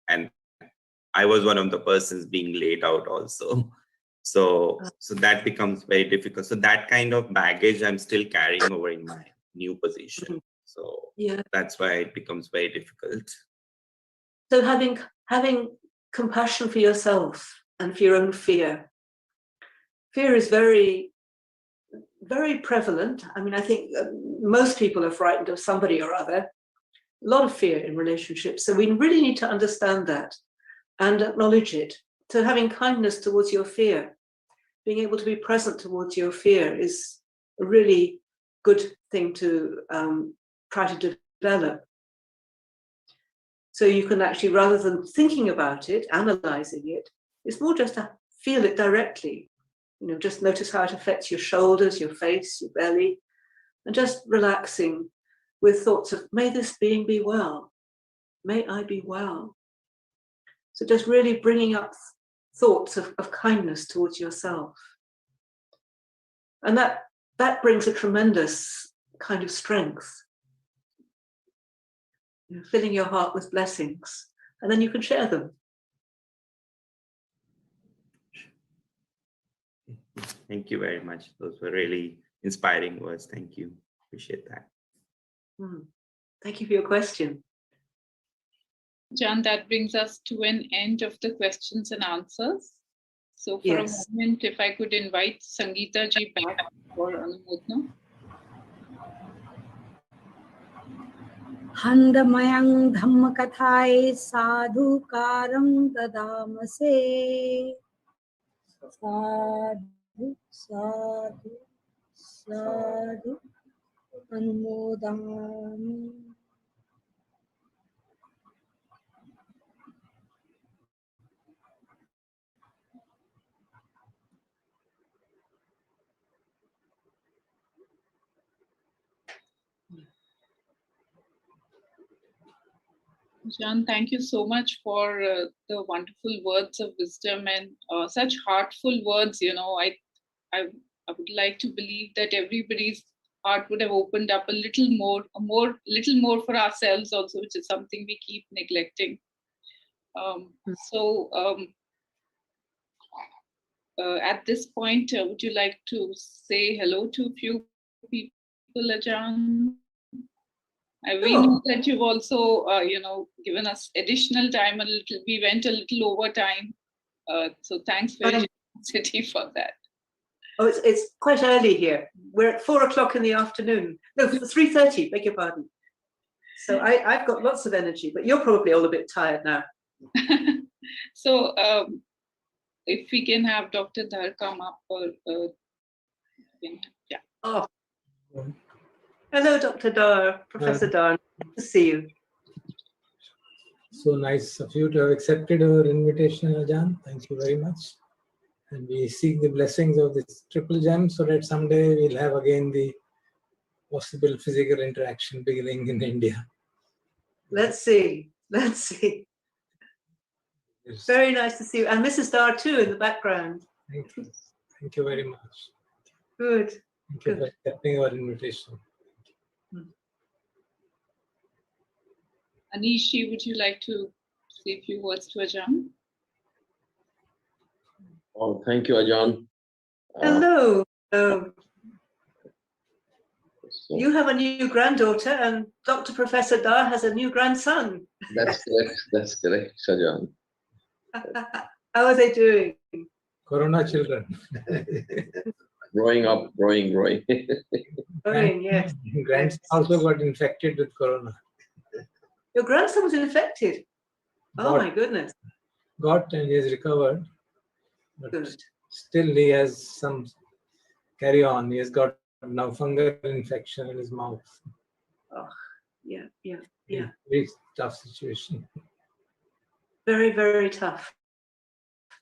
and I was one of the persons being laid out also. So that becomes very difficult. So that kind of baggage I'm still carrying over in my new position. So Yeah. that's why it becomes very difficult. So having compassion for yourself and for your own fear. Fear is very, very prevalent. I mean, I think most people are frightened of somebody or other. A lot of fear in relationships. So we really need to understand that and acknowledge it. So having kindness towards your fear, being able to be present towards your fear is a really good thing to try to develop. So you can actually, rather than thinking about it, analyzing it, it's more just to feel it directly. You know, just notice how it affects your shoulders, your face, your belly, and just relaxing with thoughts of, may this being be well, may I be well. So just really bringing up thoughts of kindness towards yourself. And that brings a tremendous kind of strength. You know, filling your heart with blessings, and then you can share them. Thank you very much. Those were really inspiring words. Thank you. Appreciate that. Thank you for your question. John, that brings us to an end of the questions and answers. So for a moment, if I could invite Sangeeta ji back for Anumodana. Handmayang Dhammakathaye sadhukaram dadamase. Sadhu, sadhu, sadhu, anmodami. Ajahn, thank you so much for the wonderful words of wisdom and such heartful words. You know, I would like to believe that everybody's heart would have opened up a little more for ourselves also, which is something we keep neglecting. At this point, would you like to say hello to a few people, Ajahn? We know that you've also, given us additional time a little. We went a little over time, so thanks very much for that. Oh, it's quite early here. We're at 4 o'clock in the afternoon. No, 3:30. Beg your pardon. So I've got lots of energy, but you're probably all a bit tired now. So if we can have Dr. Dhar come up, yeah. Oh. Hello, Dr. Dhar, Professor Dhar. Good to see you. So nice of you to have accepted our invitation, Ajahn. Thank you very much. And we seek the blessings of this triple gem so that someday we'll have again the possible physical interaction beginning in India. Let's see. Let's see. Yes. Very nice to see you. And Mrs. Dhar too in the background. Thank you. Thank you very much. Good. Thank you for accepting our invitation. Anishi, would you like to say a few words to Ajahn? Oh, thank you, Ajahn. Hello. You have a new granddaughter, and Dr. Professor Dhar has a new grandson. That's correct. That's correct, Ajahn. How are they doing? Corona children. Growing up, growing. Growing, yes. Grandson also got infected with corona. Your grandson was infected? Oh my goodness. Got and he has recovered. But good. Still he has some carry on. He has got now fungal infection in his mouth. Oh, yeah. Very tough situation. Very, very tough.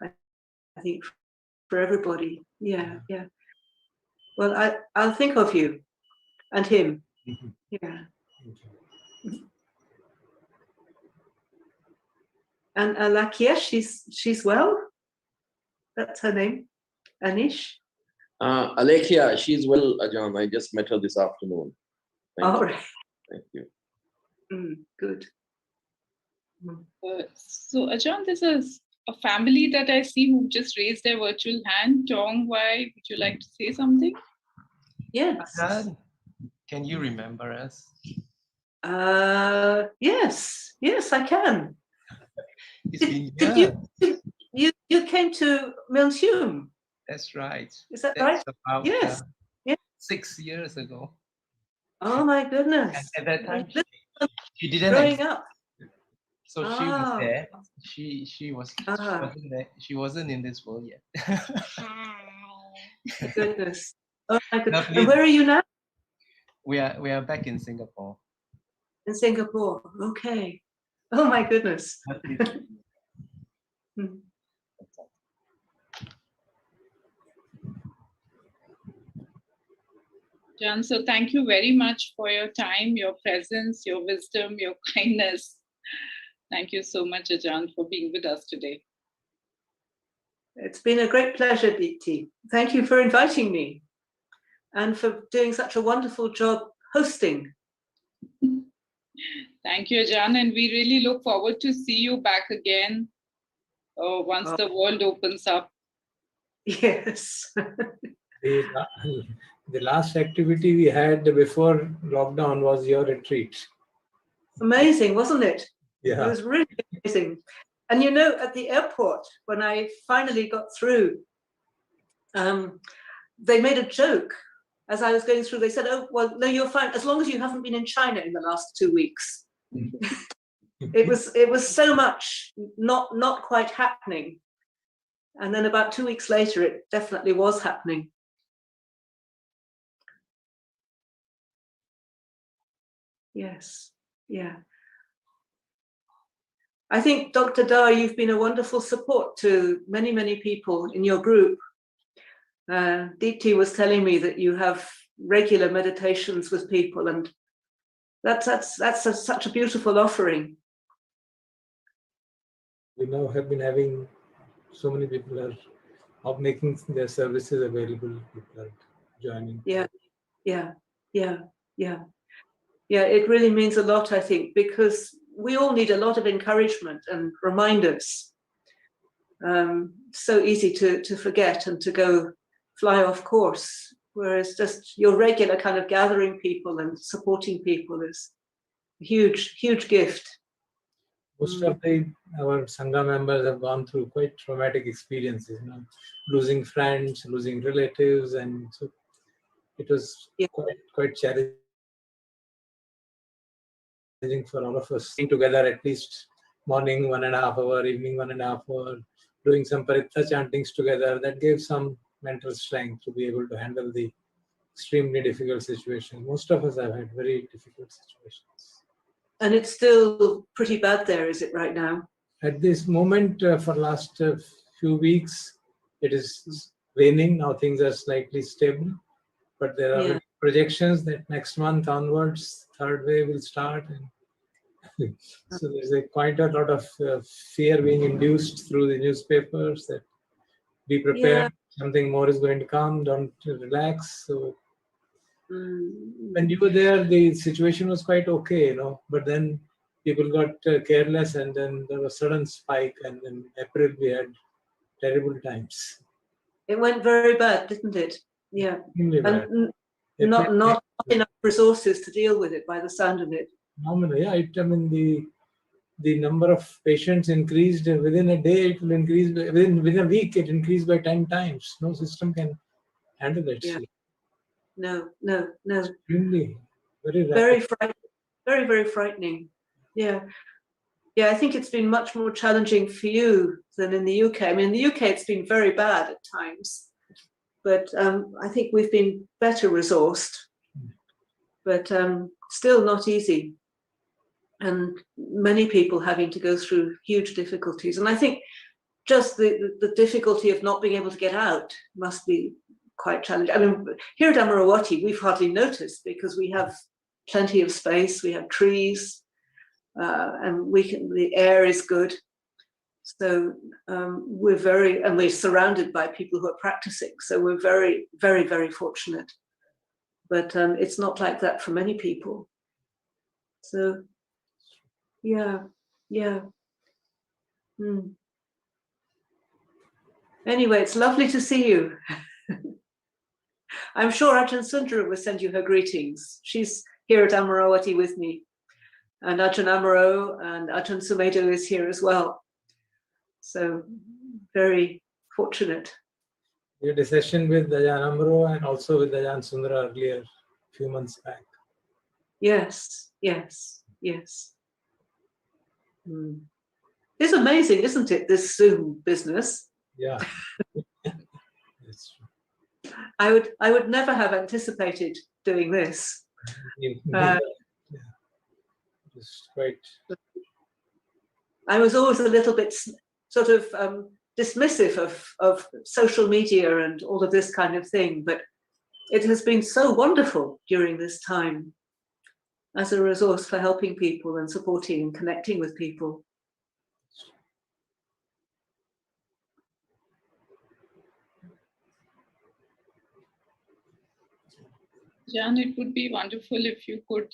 I think for everybody. Yeah. Well, I'll think of you and him. Mm-hmm. Yeah. And Alakia, she's well. That's her name. Anish. Alekhya, she's well, Ajahn. I just met her this afternoon. Right. Thank you. Good. So Ajahn, this is a family that I see who just raised their virtual hand. Tong Wai, would you like to say something? Yes. Ajahn, can you remember us? Yes, I can. It's been years. You came to Miltuim. That's right. Is that That's right? About, yes. 6 years ago. Oh my goodness. At that time, she didn't growing up. So she was there. She wasn't there. She wasn't in this world yet. My goodness. Oh my goodness. And where are you now? We are back in Singapore. In Singapore. Okay. Oh my goodness. Ajahn, so thank you very much for your time, your presence, your wisdom, your kindness. Thank you so much, Ajahn, for being with us today. It's been a great pleasure, Deepti. Thank you for inviting me and for doing such a wonderful job hosting. Thank you, Ajahn, and we really look forward to see you back again once the world opens up. Yes. The last activity we had before lockdown was your retreat. Amazing, wasn't it? Yeah. It was really amazing. And you know, at the airport, when I finally got through, they made a joke as I was going through, they said, "Oh, well, no, you're fine, as long as you haven't been in China in the last 2 weeks." It was so much not quite happening. And then about 2 weeks later, it definitely was happening. Yes, yeah. I think, Dr. Da, you've been a wonderful support to many, many people in your group. Deepti was telling me that you have regular meditations with people, and that's such a beautiful offering. We now have been having so many people are making their services available. People are joining. Yeah, yeah, yeah, yeah. Yeah, it really means a lot, I think, because we all need a lot of encouragement and reminders. So easy to forget and to go fly off course, whereas just your regular kind of gathering people and supporting people is a huge, huge gift. Most of our Sangha members have gone through quite traumatic experiences, losing friends, losing relatives, and so it was quite challenging for all of us being together at least morning 1.5 hour, evening 1.5 hour, doing some paritta chantings together. That gave some mental strength to be able to handle the extremely difficult situation. Most of us have had very difficult situations. And it's still pretty bad there, is it, right now? At this moment, for last few weeks, it is waning. Now things are slightly stable, but there are projections that next month onwards, third wave will start. And so there's quite a lot of fear being induced through the newspapers that be prepared, something more is going to come, don't relax. So when you were there, the situation was quite okay, but then people got careless, and then there was a sudden spike, and in April we had terrible times. It went very bad, didn't it? Yeah. And not enough resources to deal with it by the sound of it. Normally, I mean, the number of patients increased within a day. It will increase within a week. It increased by 10 times. No system can handle it. Yeah. No. Extremely, very frightening. Very, very frightening. Yeah. Yeah, I think it's been much more challenging for you than in the UK. I mean, in the UK, it's been very bad at times, but I think we've been better resourced, but still not easy. And many people having to go through huge difficulties. And I think just the difficulty of not being able to get out must be quite challenging. I mean, here at Amaravati, we've hardly noticed because we have plenty of space, we have trees, and the air is good. So we're surrounded by people who are practicing. So we're very, very, very fortunate. But it's not like that for many people. So yeah. Anyway, it's lovely to see you. I'm sure Ajahn Sundara will send you her greetings. She's here at Amaravati with me. And Ajahn Amaro and Ajahn Sumedho is here as well. So very fortunate. We had a session with Ajahn Amaro and also with Ajahn Sundara earlier, a few months back. Yes. It's amazing, isn't it, this Zoom business? Yeah. That's true. I would never have anticipated doing this. It's quite. I was always a little bit sort of dismissive of social media and all of this kind of thing, but it has been so wonderful during this time as a resource for helping people and supporting and connecting with people. Jan, it would be wonderful if you could,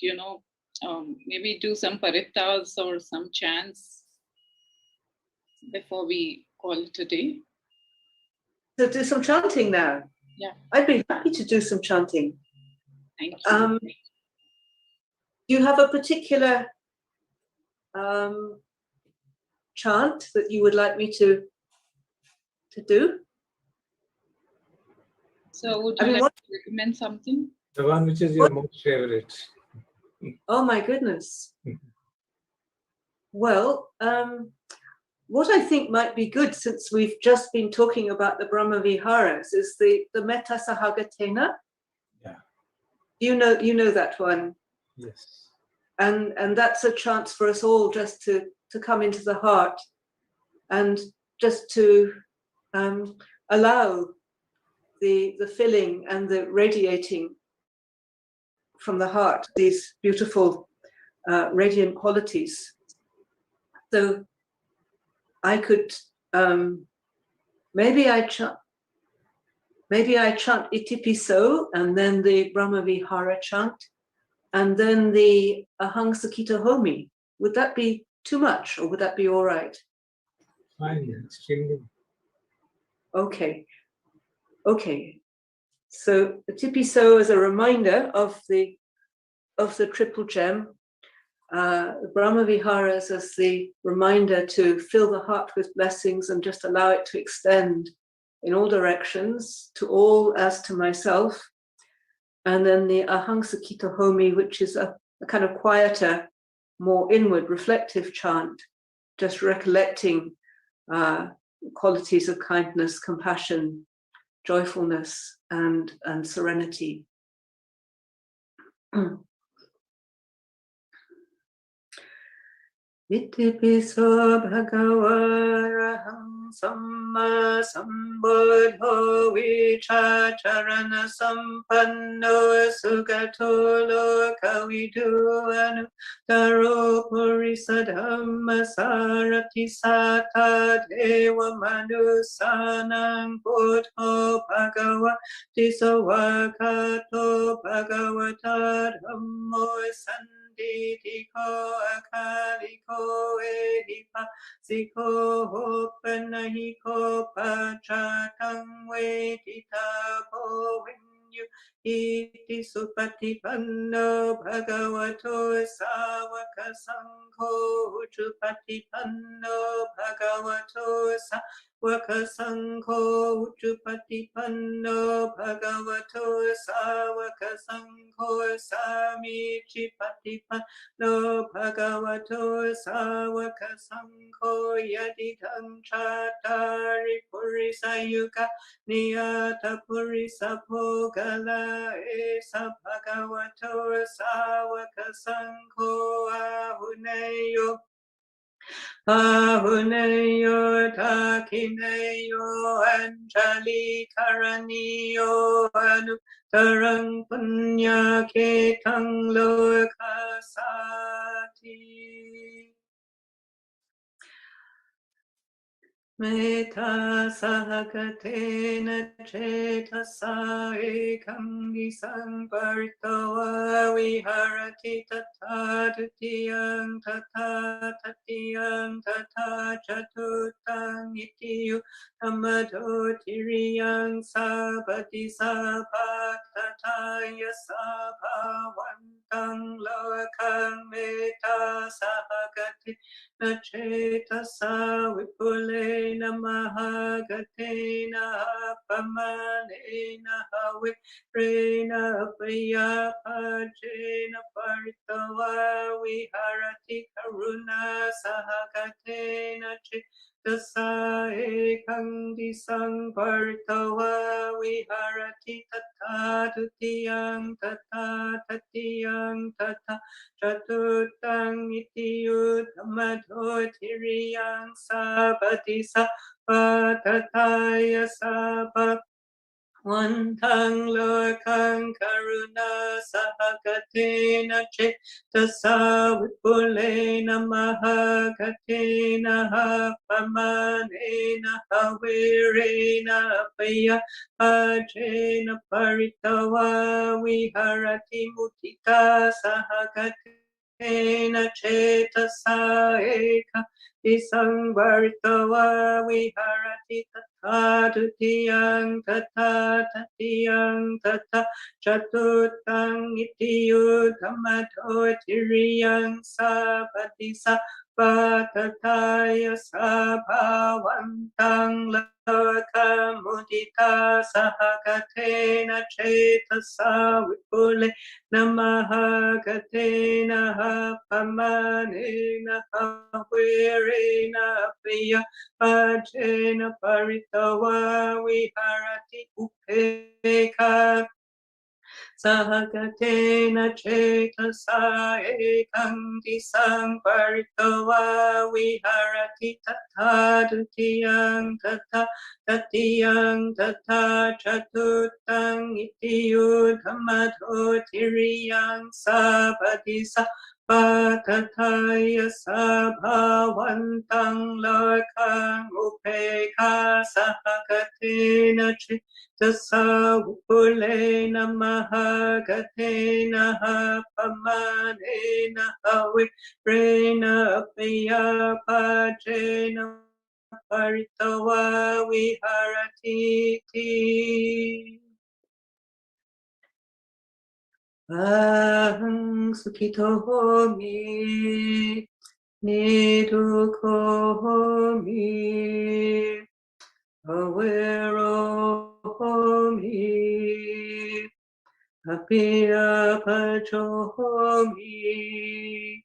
maybe do some parittas or some chants before we call it a day. So do some chanting now. Yeah. I'd be happy to do some chanting. Thank you. Do you have a particular chant that you would like me to do? So would you like to recommend something? The one which is your most favorite. Oh my goodness. Well, what I think might be good, since we've just been talking about the Brahma Viharas, is the Mettacittena. Yeah. You know that one. Yes. And that's a chance for us all just to come into the heart and just to allow the filling and the radiating from the heart, these beautiful radiant qualities. So I could maybe I chant Itipiso and then the Brahma Vihara chant and then the Ahang Sakita Homi. Would that be too much, or would that be all right? Fine, extremely. Okay. So Itipiso is a reminder of the triple gem. Brahma Viharas as the reminder to fill the heart with blessings and just allow it to extend in all directions, to all as to myself. And then the Ahang Sakita Homi, which is a kind of quieter, more inward, reflective chant, just recollecting qualities of kindness, compassion, joyfulness, and serenity. Itipiso bhagavaraham samma sambuddho vichacharana sampanno sugato lokavidu anuttaro purisadhamma sarati sata deva manusanam buddho bhagavati sawakato bhagavata dhammo Didiko akaliko edipa siko hopanahiko pachatang vedita po vinyu iti supatipanno bhagavato savaka sankho uchupatipanno bhagavato savaka sankho uchupatipanno bhagavato savaka sankho samichipatipanno bhagavato savaka sankho yadidam chatari purisayuka niyata purisa bhogala esa bhagavato savaka sankho ahuneyo takineyo anjali karaniyo anuttarang punya ketang lokasati. Metta sahakatena cetasa ekam nisang paritawa viharati tata tatiyang tata chatutang itiyu tamado tiriyang sabati sabha tataya sabhavantang lokang metta sahakati Cetasa vipulena mahagatena pamanena havirena payapajena paritawa viharati karuna sahagatena Tasa ekang disang paritawa viharati tata tutiyang tata chatutang itiyu tamado tiriyang sabati sabha tataya sabha Wantang lokang karuna sahagatina cetasa vipulena mahagatina hapamanena havirena paya pajena paritawa viharati mudita sahagatina cetasa eka tisang varitawa viharati tatha dutiyang tatha tatiyang tatha chatutang itiyo dhammato tiriyang sapadisa Patataya sabhavantang loka mudita sahakatena cetasa vipule namaha katena hapamanena havirena piya pajena paritawa viharati upekkha Sahakatena cetasa ekam disang paritawa viharati tatha dutiyang tatha tatiyang tatha chatutang itiyo dhammato tiriyang sapadisa Patataya sabhavantang lokang upekkha sahakatena Tasa upulena mahakatena hapamanena havirena piya pajena paritawa viharati Aham sukito homi niduko homi aware homi apiya pacho homi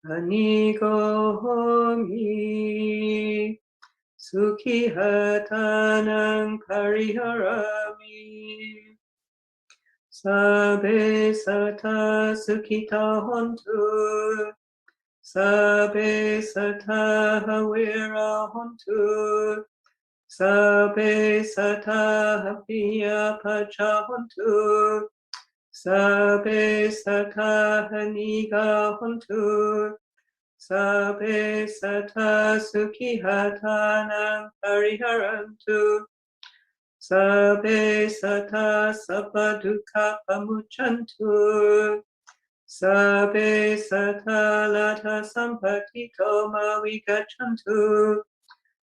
aniko homi sukhi hatanang pariharami Sabe sata sukhita hontu Sabe sata havira hontu Sabe sata hapiya pacha hontu Sabe sata haniga hontu Sabe sata sukhihatanam pariharantu Sabe sata sapadukkha pamuchantu Sabe sata lata sampatito mavigachantu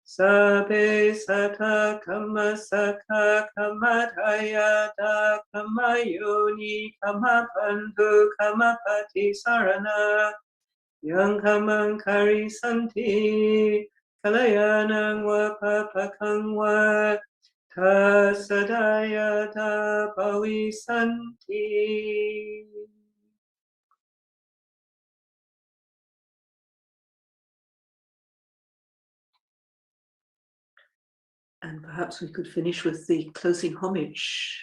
Sabe sata kama saka kamadhayata kamayoni kamapandu kamapati sarana Yang kamang kari santi kalayanang wapapakang wa Tasadayata Pavisanti. And perhaps we could finish with the closing homage.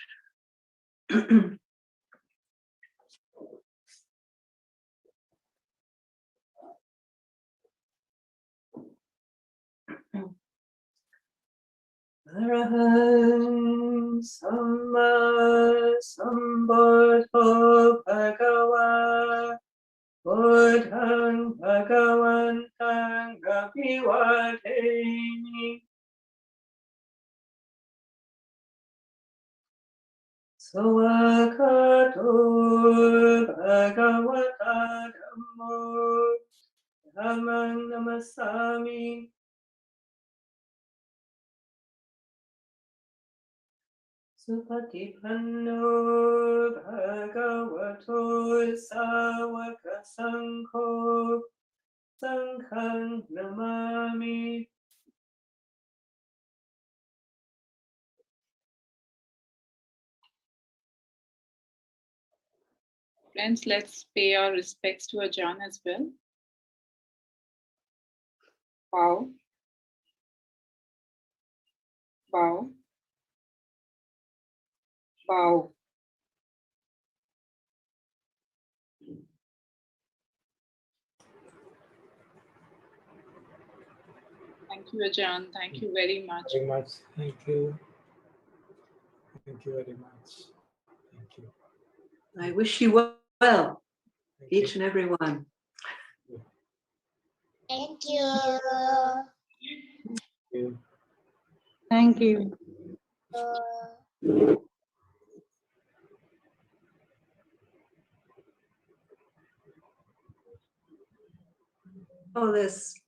Arahant Samma Sambuddho Bhagava Buddhang Bhagavantang Abhivadeni Sawakato Bhagavata Dhammo Dhammang Namasami Supatipanno Bhagavato Sāvaka Saṅgho Saṅghang Namami. Friends, let's pay our respects to Ajahn as well. Bow. Bow. Bow. Thank you, Ajahn. Thank you very much. Very much. Thank you. Thank you very much. Thank you. I wish you well, Thank each you. and every one. Thank you. Thank you. Thank you. Oh, there's